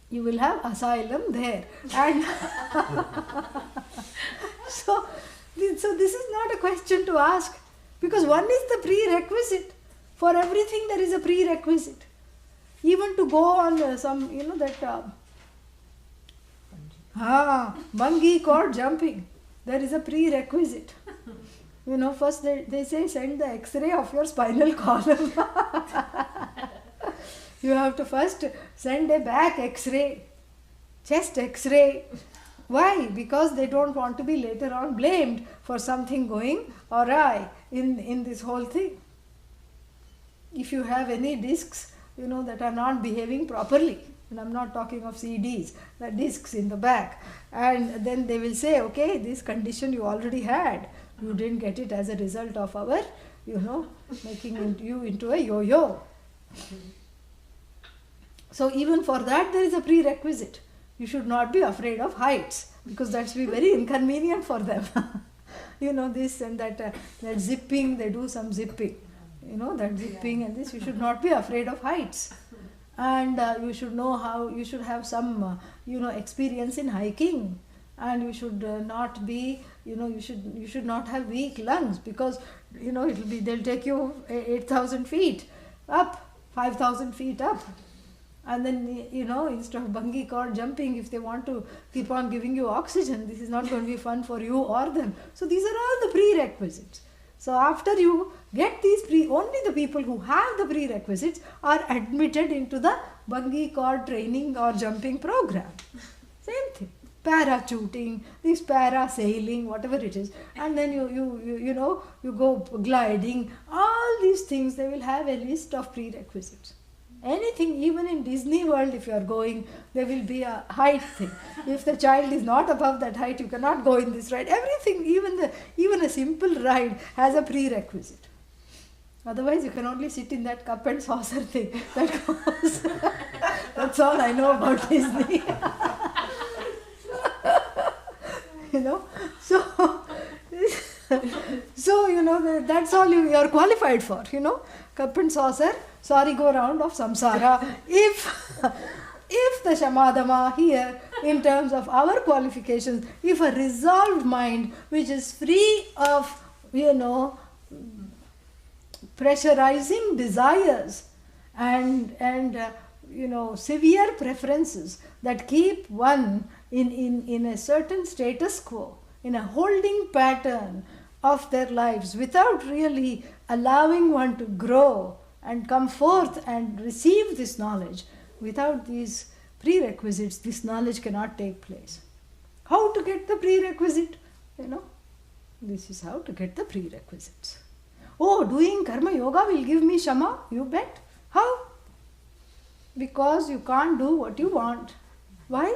You will have asylum there. And so this is not a question to ask, because one is the prerequisite. For everything there is a prerequisite. Even to go on some, bungee cord jumping, there is a prerequisite. First they say send the X-ray of your spinal column. You have to first send a back X-ray, chest X-ray. Why? Because they don't want to be later on blamed for something going awry in this whole thing. If you have any discs, that are not behaving properly, and I'm not talking of CDs, the discs in the back, and then they will say, okay, this condition you already had. You didn't get it as a result of our, making you into a yo-yo. So even for that there is a prerequisite. You should not be afraid of heights, because that's be very inconvenient for them. This and that zipping, they do some zipping. That zipping and this, you should not be afraid of heights. And you should know how, you should have some, experience in hiking. And you should not be, you should not have weak lungs, because, they'll take you 8,000 feet up, 5,000 feet up. And then, instead of bungee cord jumping, if they want to keep on giving you oxygen, this is not going to be fun for you or them. So these are all the prerequisites. So after you get these only the people who have the prerequisites are admitted into the bungee cord training or jumping program. Same thing. Parachuting, this parasailing, whatever it is. And then you go gliding. All these things, they will have a list of prerequisites. Anything, even in Disney World, if you are going, there will be a height thing. If the child is not above that height, you cannot go in this ride. Everything, even a simple ride has a prerequisite. Otherwise, you can only sit in that cup and saucer thing. That's all I know about Disney. So that's all you are qualified for. Cup and saucer. Sorry, go round of samsara. If the Shamadama here, in terms of our qualifications, if a resolved mind which is free of, pressurizing desires and severe preferences that keep one in a certain status quo, in a holding pattern of their lives without really allowing one to grow and come forth and receive this knowledge. Without these prerequisites, this knowledge cannot take place. How to get the prerequisite? This is how to get the prerequisites. Oh, doing karma yoga will give me shama? You bet. How? Because you can't do what you want. Why?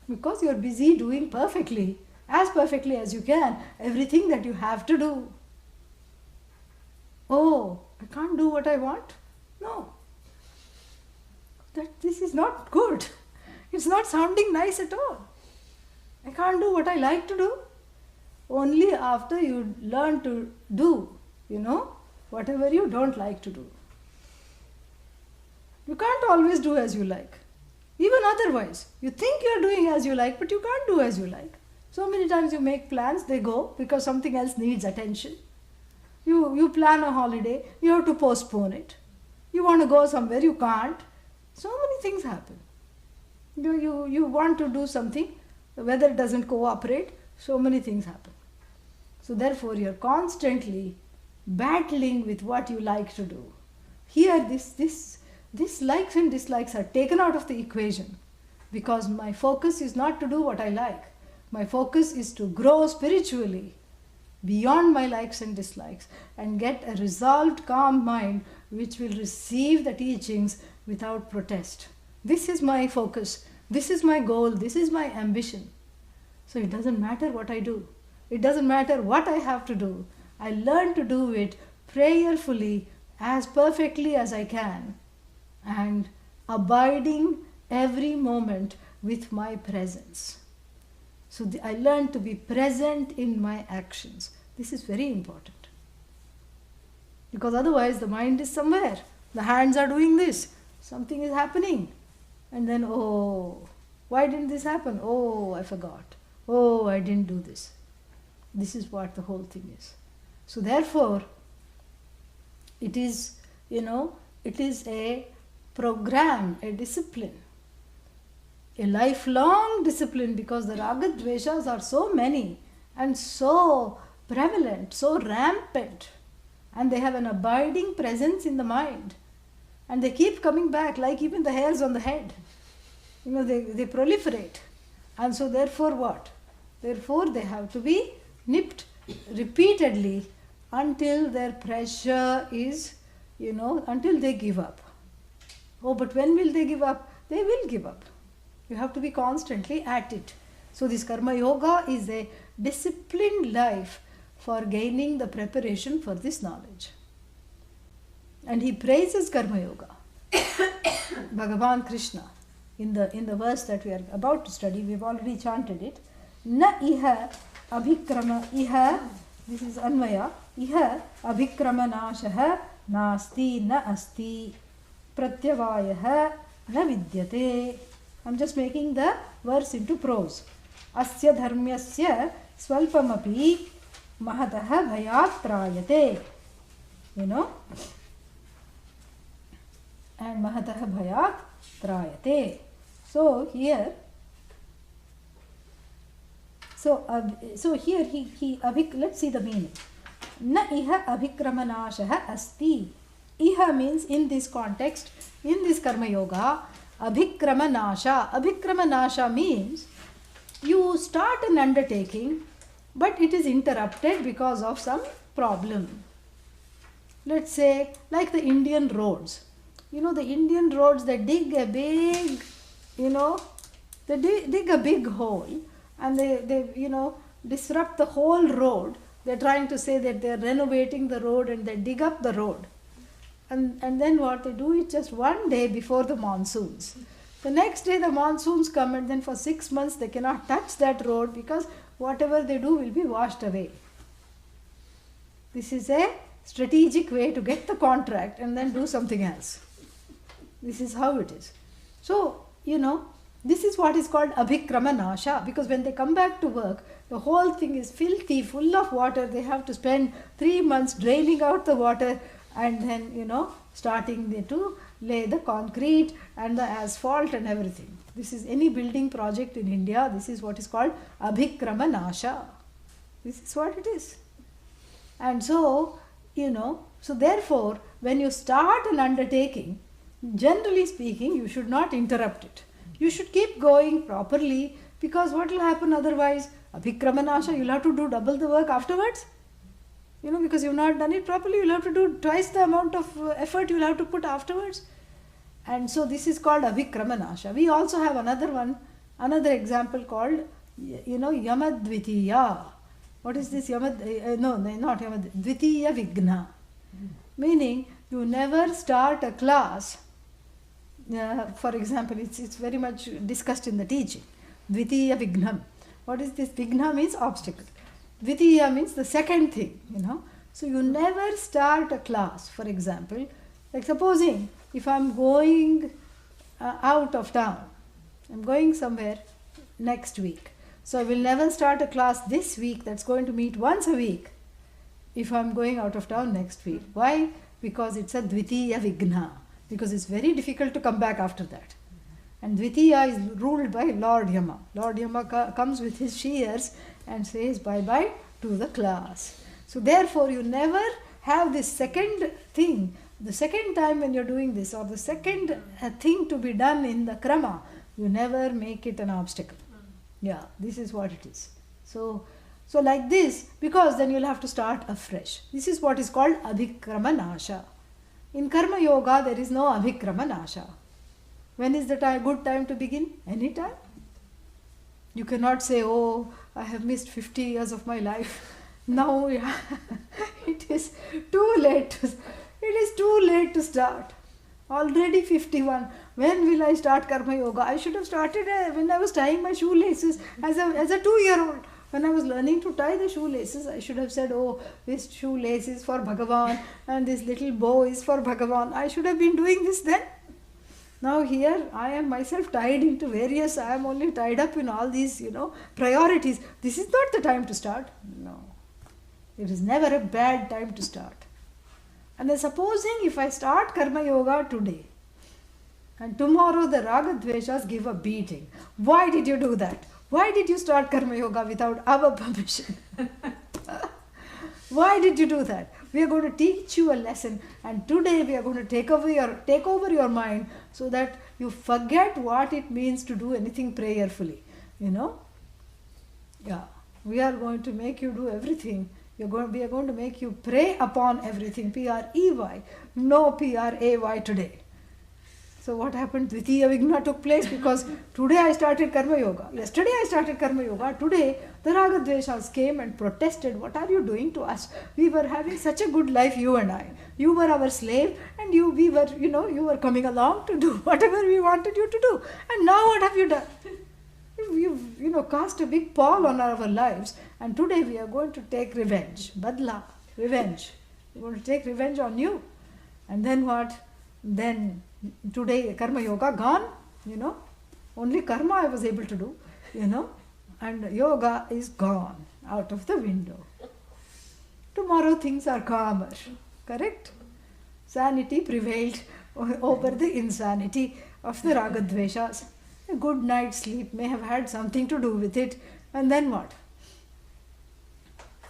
Because you are busy doing perfectly, as perfectly as you can, everything that you have to do. Oh, I can't do what I want? No. This is not good. It's not sounding nice at all. I can't do what I like to do. Only after you learn to do, whatever you don't like to do. You can't always do as you like. Even otherwise, you think you are doing as you like, but you can't do as you like. So many times you make plans, they go because something else needs attention. You plan a holiday, you have to postpone it. You want to go somewhere, you can't. So many things happen. You want to do something, the weather doesn't cooperate, so many things happen. So therefore you are constantly battling with what you like to do. Here this likes and dislikes are taken out of the equation, because my focus is not to do what I like. My focus is to grow spiritually beyond my likes and dislikes and get a resolved, calm mind which will receive the teachings without protest. This is my focus. This is my goal. This is my ambition. So it doesn't matter what I do. It doesn't matter what I have to do. I learn to do it prayerfully, as perfectly as I can, and abiding every moment with my presence. So I learn to be present in my actions. This is very important. Because otherwise the mind is somewhere. The hands are doing this. Something is happening. And then, oh, why didn't this happen? Oh, I forgot. Oh, I didn't do this. This is what the whole thing is. So therefore, it is, it is a program, a discipline. A lifelong discipline, because the raga dveshas are so many and so prevalent, so rampant, and they have an abiding presence in the mind, and they keep coming back like even the hairs on the head. They proliferate, and so therefore what? Therefore they have to be nipped repeatedly until their pressure is, until they give up. Oh, but when will they give up? They will give up. You have to be constantly at it. So this karma yoga is a disciplined life for gaining the preparation for this knowledge. And he praises karma yoga. Bhagavan Krishna, in the verse that we are about to study, we've already chanted it. Na iha abhikrama iha, this is Anvaya, iha abhikrama nashaha nasti na asti pratyavayaha na vidyate. I'm just making the verse into prose. Asya dharmyasya swalpamapi mahataha bhayat trayate. And mahataha bhayat trayate. So here he let's see the meaning. Na iha abhikramanashaha asti. Iha means in this context, in this karma yoga, abhikramanasha. Abhikramanasha means you start an undertaking, but it is interrupted because of some problem. Let's say, like the Indian roads. The Indian roads, they dig a big, they dig a big hole, and they disrupt the whole road. They're trying to say that they're renovating the road, and they dig up the road. And then what they do is just one day before the monsoons. The next day the monsoons come, and then for 6 months they cannot touch that road because whatever they do will be washed away. This is a strategic way to get the contract and then do something else. This is how it is. So, this is what is called abhikramanasha, because when they come back to work, the whole thing is filthy, full of water. They have to spend 3 months draining out the water, and then, starting to lay the concrete and the asphalt and everything. This is any building project in India. This is what is called abhikramanasha. This is what it is. And so, so therefore, when you start an undertaking, generally speaking, you should not interrupt it. You should keep going properly, because what will happen otherwise? Abhikramanasha, you'll have to do double the work afterwards. Because you've not done it properly, you'll have to do twice the amount of effort you'll have to put afterwards. And so this is called abhikramanasha. We also have another example called, yamadvitiya. What is this? Not yamad, dvitiya vigna. Meaning, you never start a class. For example, it's very much discussed in the teaching. Dvitiya vignam. What is this? Vigna means obstacle. Dvitiya means the second thing, So you never start a class, for example. Like supposing, if I'm going out of town, I'm going somewhere next week. So I will never start a class this week that's going to meet once a week if I'm going out of town next week. Why? Because it's a dvitiya vigna. Because it's very difficult to come back after that. And dvitiya is ruled by Lord Yama. Lord Yama comes with his shears and says bye-bye to the class. So therefore you never have this second thing, the second time when you're doing this, or the second thing to be done in the krama, you never make it an obstacle. Yeah, this is what it is. So like this, because then you'll have to start afresh. This is what is called abhikramanasha. In karma yoga there is no abhikramanasha. When is the good time to begin? Anytime. You cannot say, oh, I have missed 50 years of my life. Now it is too late to start. Already 51. when will I start Karma Yoga? I should have started when I was tying my shoelaces as a 2-year-old. When I was learning to tie the shoelaces, I should have said, oh, this shoelace is for Bhagavan and this little bow is for Bhagavan. I should have been doing this then. Now here I am myself tied into various, I am only tied up in all these, priorities. This is not the time to start. No. It is never a bad time to start. And then supposing if I start Karma Yoga today and tomorrow the Raga Dveshas give a beating. Why did you do that? Why did you start Karma Yoga without our permission? Why did you do that? We are going to teach you a lesson, and today we are going to take over your mind so that you forget what it means to do anything prayerfully. Yeah, we are going to make you do everything. We are going to make you pray upon everything. P-R-E-Y, no P-R-A-Y today. So what happened? Dvitiya Vigna took place because today I started Karma Yoga. Yesterday I started Karma Yoga. Today the Raga Dveshas came and protested. What are you doing to us? We were having such a good life, you and I. You were our slave and you were coming along to do whatever we wanted you to do. And now what have you done? You've cast a big pall on our lives, and today we are going to take revenge. Badla, revenge. We're going to take revenge on you. And then what? Then today Karma Yoga gone, only karma I was able to do, and yoga is gone out of the window. Tomorrow things are calmer, correct? Sanity prevailed over the insanity of the Raga Dveshas. A good night's sleep may have had something to do with it. And then what?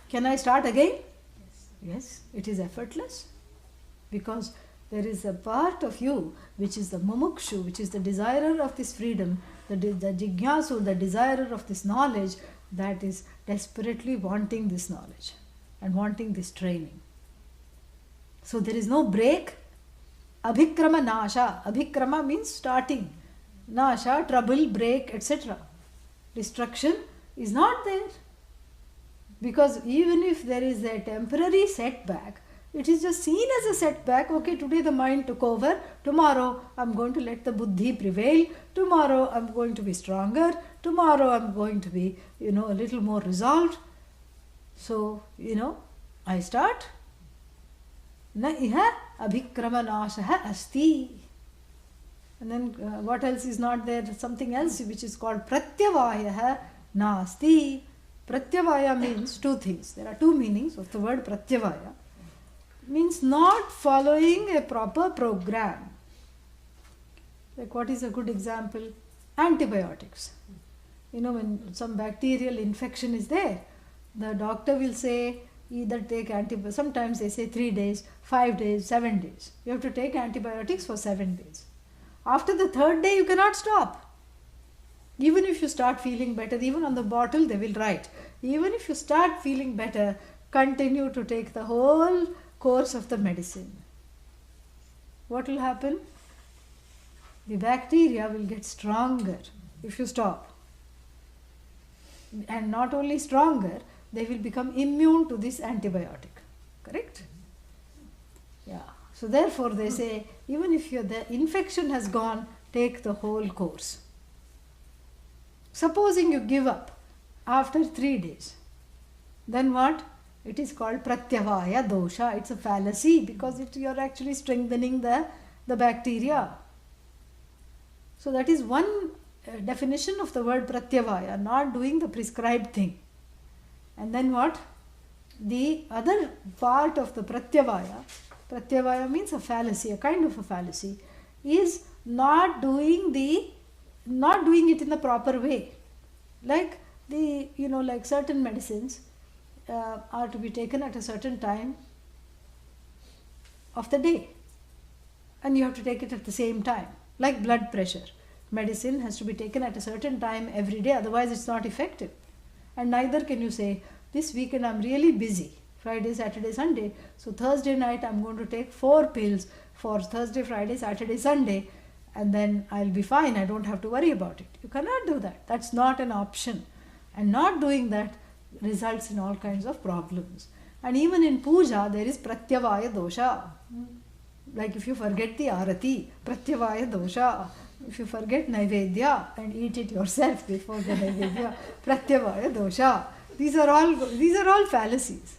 Can I start again? Yes, it is effortless, because there is a part of you which is the mumukshu, which is the desirer of this freedom, the jignasu, the desirer of this knowledge, that is desperately wanting this knowledge and wanting this training. So there is no break. Abhikrama nasha. Abhikrama means starting. Nasha, trouble, break, etc. Destruction is not there. Because even if there is a temporary setback, it is just seen as a setback. Okay, today the mind took over. Tomorrow I'm going to let the buddhi prevail. Tomorrow I'm going to be stronger. Tomorrow I'm going to be, a little more resolved. So, I start. Na iha abhikrama nashaha asti. And then what else is not there? Something else which is called pratyavaya nasti. Pratyavaya means two things. There are two meanings of the word pratyavaya. Means not following a proper program. Like what is a good example? Antibiotics. When some bacterial infection is there, the doctor will say either take antibiotics. Sometimes they say 3 days, 5 days, 7 days. You have to take antibiotics for 7 days. After the 3rd day, you cannot stop. Even if you start feeling better, even on the bottle they will write, even if you start feeling better, continue to take the whole course of the medicine. What will happen? The bacteria will get stronger if you stop. And not only stronger, they will become immune to this antibiotic. Correct? Yeah. So therefore they say, even if the infection has gone, take the whole course. Supposing you give up after 3 days, then what? It is called pratyavaya dosha. It's a fallacy because you are actually strengthening the bacteria. So that is one definition of the word pratyavaya, not doing the prescribed thing. And then what? The other part of the pratyavaya means a fallacy, a kind of a fallacy, is not doing it in the proper way. Like like certain medicines are to be taken at a certain time of the day, and you have to take it at the same time. Like blood pressure, medicine has to be taken at a certain time every day, otherwise it's not effective. And neither can you say, this weekend I'm really busy, Friday, Saturday, Sunday, so Thursday night I'm going to take 4 pills for Thursday, Friday, Saturday, Sunday, and then I'll be fine, I don't have to worry about it. You cannot do that. That's not an option. And not doing that results in all kinds of problems. And even in puja, there is pratyavaya dosha. Like if you forget the arati, pratyavaya dosha. If you forget naivedya and eat it yourself before the naivedya, pratyavaya dosha. These are all fallacies.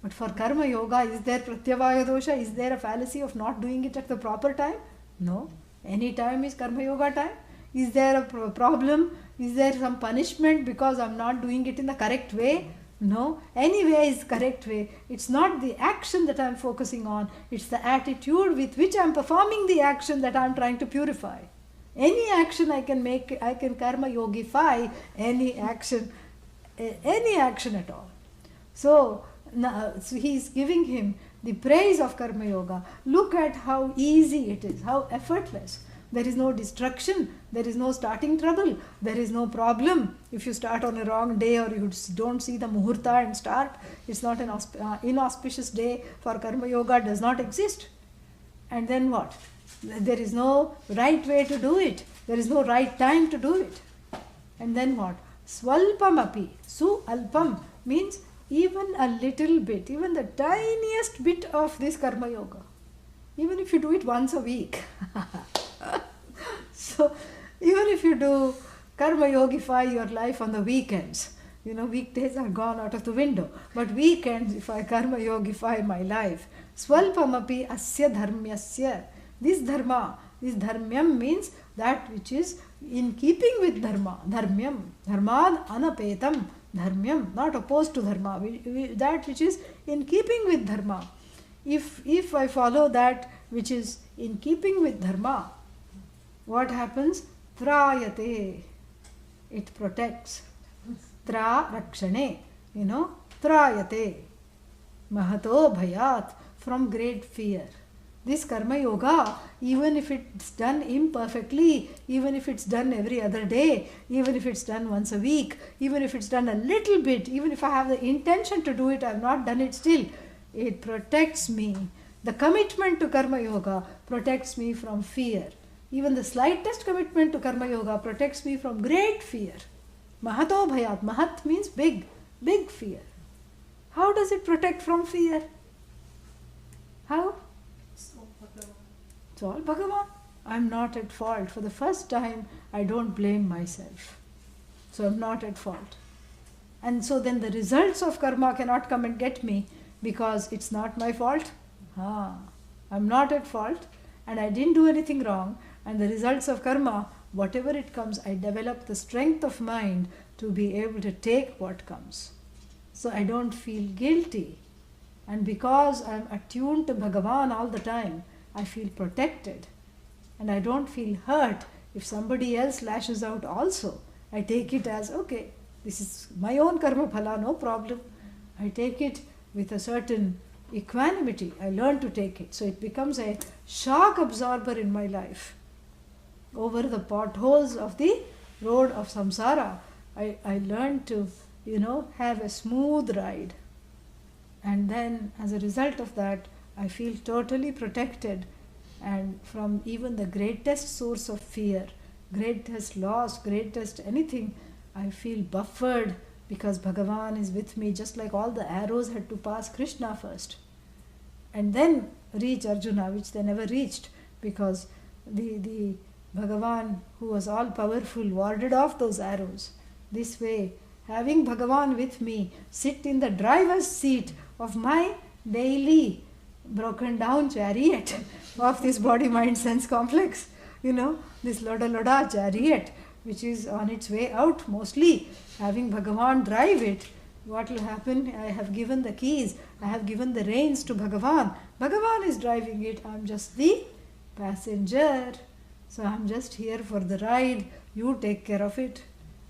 But for karma yoga, is there pratyavaya dosha? Is there a fallacy of not doing it at the proper time? No. Any time is karma yoga time. Is there a problem? Is there some punishment because I'm not doing it in the correct way? No. Any way is correct way. It's not the action that I'm focusing on. It's the attitude with which I'm performing the action that I'm trying to purify. Any action I can make, I can karma yogify any action at all. So he's giving him the praise of karma yoga. Look at how easy it is, how effortless. There is no destruction, there is no starting trouble, there is no problem. If you start on a wrong day or you don't see the muhurta and start, it's not an inauspicious day for karma yoga, does not exist. And then what? There is no right way to do it. There is no right time to do it. And then what? Swalpam api. Su alpam means even a little bit, even the tiniest bit of this karma yoga. Even if you do it once a week. So, even if you do karma yogify your life on the weekends, weekdays are gone out of the window, but weekends, if I karma yogify my life, swalpamapi asya dharmyasya. This dharmyam means that which is in keeping with dharma. Dharmyam, dharmad anapetam, dharmyam, not opposed to dharma. That which is in keeping with dharma. If I follow that which is in keeping with dharma, what happens? Trayate. It protects. Tra rakshane. Trayate. Mahato bhayat. From great fear. This karma yoga, even if it's done imperfectly, even if it's done every other day, even if it's done once a week, even if it's done a little bit, even if I have the intention to do it, I have not done it still, it protects me. The commitment to karma yoga protects me from fear. Even the slightest commitment to karma yoga protects me from great fear. Mahato bhayat. Mahat means big, big fear. How does it protect from fear? How? It's all Bhagavan. I'm not at fault. For the first time, I don't blame myself. So I'm not at fault. And so then the results of karma cannot come and get me because it's not my fault. I'm not at fault and I didn't do anything wrong. And the results of karma, whatever it comes, I develop the strength of mind to be able to take what comes. So I don't feel guilty. And because I'm attuned to Bhagavan all the time, I feel protected. And I don't feel hurt if somebody else lashes out also. I take it as, okay, this is my own karma phala, no problem. I take it with a certain equanimity. I learn to take it. So it becomes a shock absorber in my life. Over the potholes of the road of samsara, I learned to, have a smooth ride. And then as a result of that, I feel totally protected and from even the greatest source of fear, greatest loss, greatest anything, I feel buffered because Bhagavan is with me, just like all the arrows had to pass Krishna first and then reach Arjuna, which they never reached because the Bhagavan, who was all powerful, warded off those arrows. This way, having Bhagavan with me, sit in the driver's seat of my daily broken down chariot of this body, mind, sense complex. This Loda chariot, which is on its way out mostly. Having Bhagavan drive it, what will happen? I have given the keys, I have given the reins to Bhagavan. Bhagavan is driving it, I am just the passenger. So I am just here for the ride, you take care of it.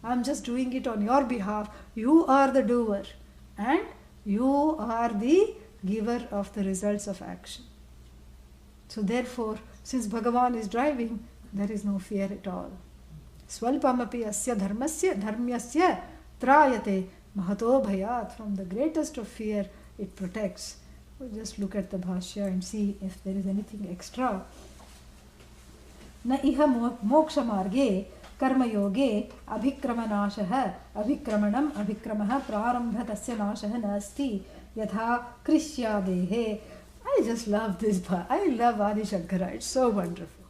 I am just doing it on your behalf. You are the doer and you are the giver of the results of action. So therefore, since Bhagavan is driving, there is no fear at all. Swalpamapi asya dharmyasya trayate mahato bhayat. From the greatest of fear, it protects. We'll just look at the bhashya and see if there is anything extra. Na iha moksha marge karma yoge abhikramanashah abhikramanam abhikramah prarambha tasya nashah nasti yatha krishyadehe I just love this part. I love Adi Shankara. It's so wonderful.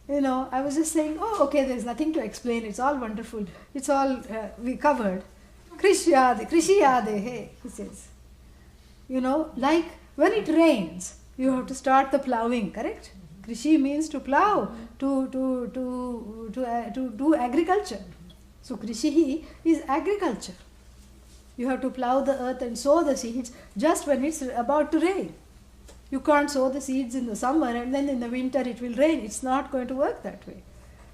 I was just saying, oh, okay, there's nothing to explain. It's all wonderful. It's all we covered. Krishiyade, hey, he says. Like when it rains, you have to start the ploughing, correct? Krishi means to plough, to do agriculture. So Krishihi is agriculture. You have to plough the earth and sow the seeds just when it's about to rain. You can't sow the seeds in the summer and then in the winter it will rain. It's not going to work that way.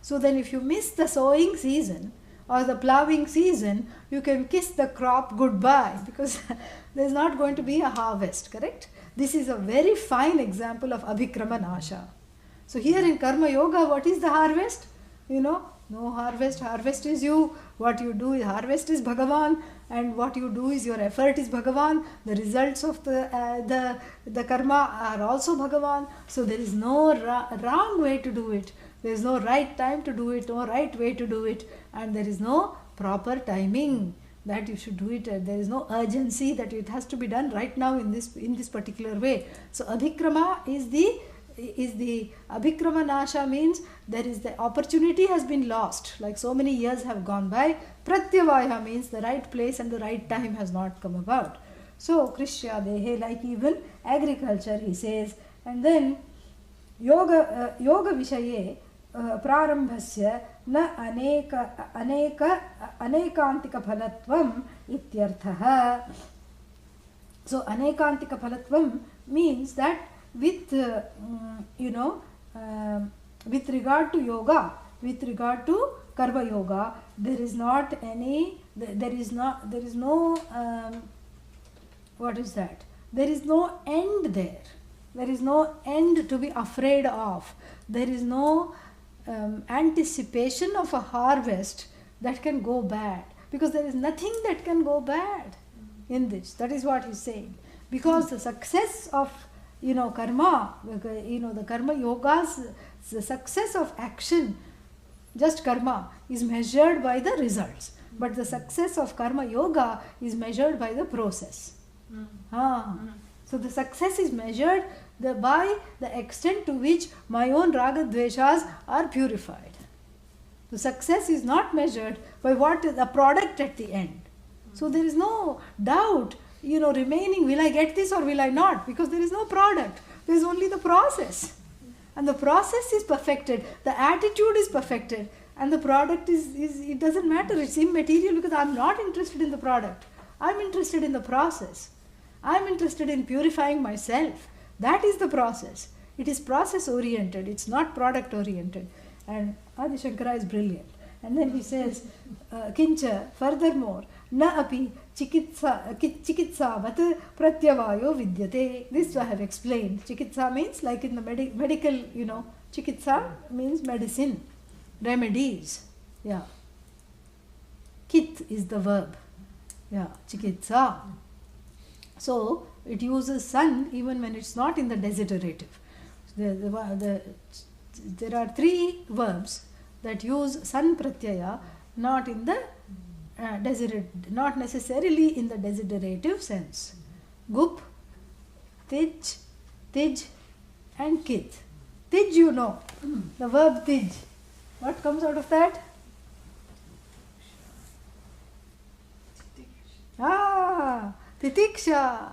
So then if you miss the sowing season or the ploughing season, you can kiss the crop goodbye because there's not going to be a harvest, correct? This is a very fine example of Abhikrama Nasha. So here in Karma Yoga, what is the harvest? No harvest. Harvest is you. What you do is harvest is Bhagavan, and what you do is your effort is Bhagavan. The results of the karma are also Bhagavan. So there is no wrong way to do it. There is no right time to do it, no right way to do it, and there is no proper timing that you should do it. There is no urgency that it has to be done right now in this particular way. So Abhikrama is the Abhikrama Nasha means there is the opportunity has been lost, like so many years have gone by. Pratyavaya means the right place and the right time has not come about. So Krishya Dehe, like even agriculture, he says. And then yoga vishaye prarambhasya na anekantika phalatvam ityarthaha. So anekantika phalatvam means that with regard to yoga, with regard to karma yoga, there is no end there. There is no end to be afraid of. There is no anticipation of a harvest that can go bad, because there is nothing that can go bad in this. That is what he is saying. Because the success of karma, the karma yogas, the success of action, just karma, is measured by the results. But the success of karma yoga is measured by the process. So the success is measured by the extent to which my own raga dveshas are purified. The success is not measured by what is the product at the end. So there is no doubt remaining, will I get this or will I not? Because there is no product. There is only the process. And the process is perfected. The attitude is perfected. And the product it doesn't matter. It's immaterial because I'm not interested in the product. I'm interested in the process. I'm interested in purifying myself. That is the process. It is process oriented. It's not product oriented. And Adi Shankara is brilliant. And then he says, Kincha, furthermore, na api chikitsavat pratyavayo vidyate. This I have explained. Chikitsa means like in the medical, chikitsa means medicine, remedies. Yeah. Kit is the verb. Yeah, chikitsa. So it uses sun even when it's not in the desiderative. There are three verbs that use san pratyaya, not in the not necessarily in the desiderative sense. Gup, tij, and kit. Tij, the verb tij. What comes out of that? Titiksha.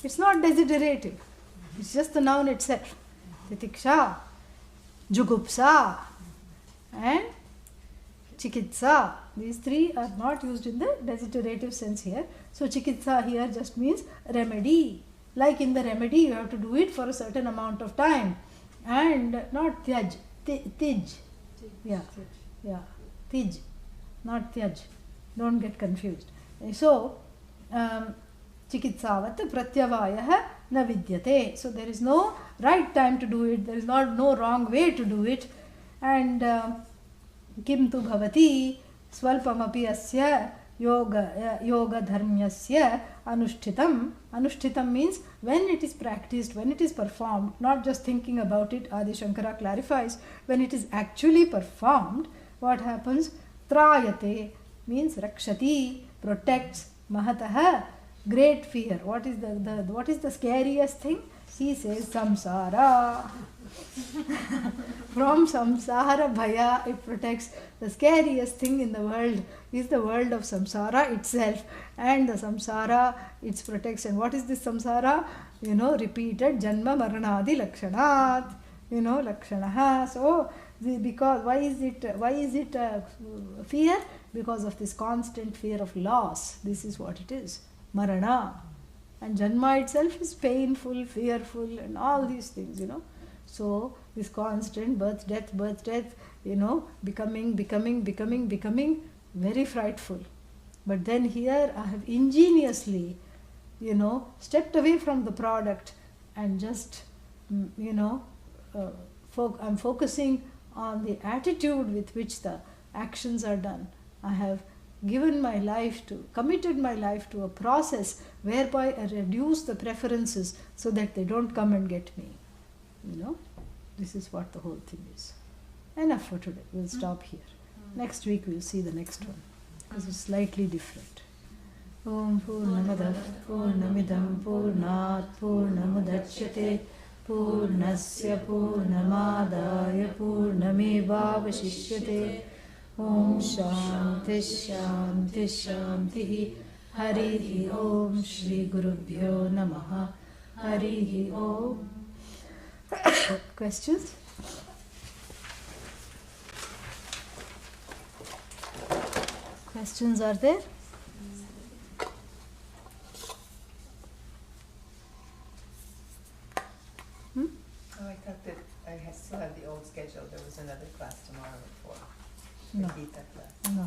It's not desiderative. It's just the noun itself. Titiksha, jugupsa, and chikitsa. These three are not used in the desiderative sense here. So chikitsa here just means remedy. Like in the remedy, you have to do it for a certain amount of time. And not tyaj, tij. Yeah, tij, not tyaj. Don't get confused. So, chikitsavat pratyavayah na vidyate. So there is no right time to do it. There is no wrong way to do it. And kim tu bhavati swalpamapi asya yoga dharmyasya anushtitam. Anushtitam means when it is practiced, when it is performed, not just thinking about it. Adi Shankara clarifies, when it is actually performed, what happens? Trayate means rakshati, protects, mahatah, great fear. What is the scariest thing? He says samsara. From samsara bhaya it protects. The scariest thing in the world is the world of samsara itself, and the samsara its protects. And what is this samsara? Repeated janma maranadi lakshanat. Lakshanaha. So because why is it fear? Because of this constant fear of loss. This is what it is, marana. And janma itself is painful, fearful, and all these things. So this constant birth death, becoming very frightful. But then here I have ingeniously stepped away from the product and just I'm focusing on the attitude with which the actions are done. I have committed my life to a process whereby I reduce the preferences so that they don't come and get me. This is what the whole thing is. Enough for today. We'll stop here. Next week we'll see the next one, because it's slightly different. Om Purnamadah Purnamidam Purnat Purnamudachyate Purnasya Purnamadaya Purnamevavashishyate. Om Shanti Shanti Shanti. Harihi Om Shri Gurubhyo Namaha. Harihi Om. Questions? Questions are there? Oh, I thought that still have the old schedule. There was another class tomorrow at 4. The No. Gita class. No.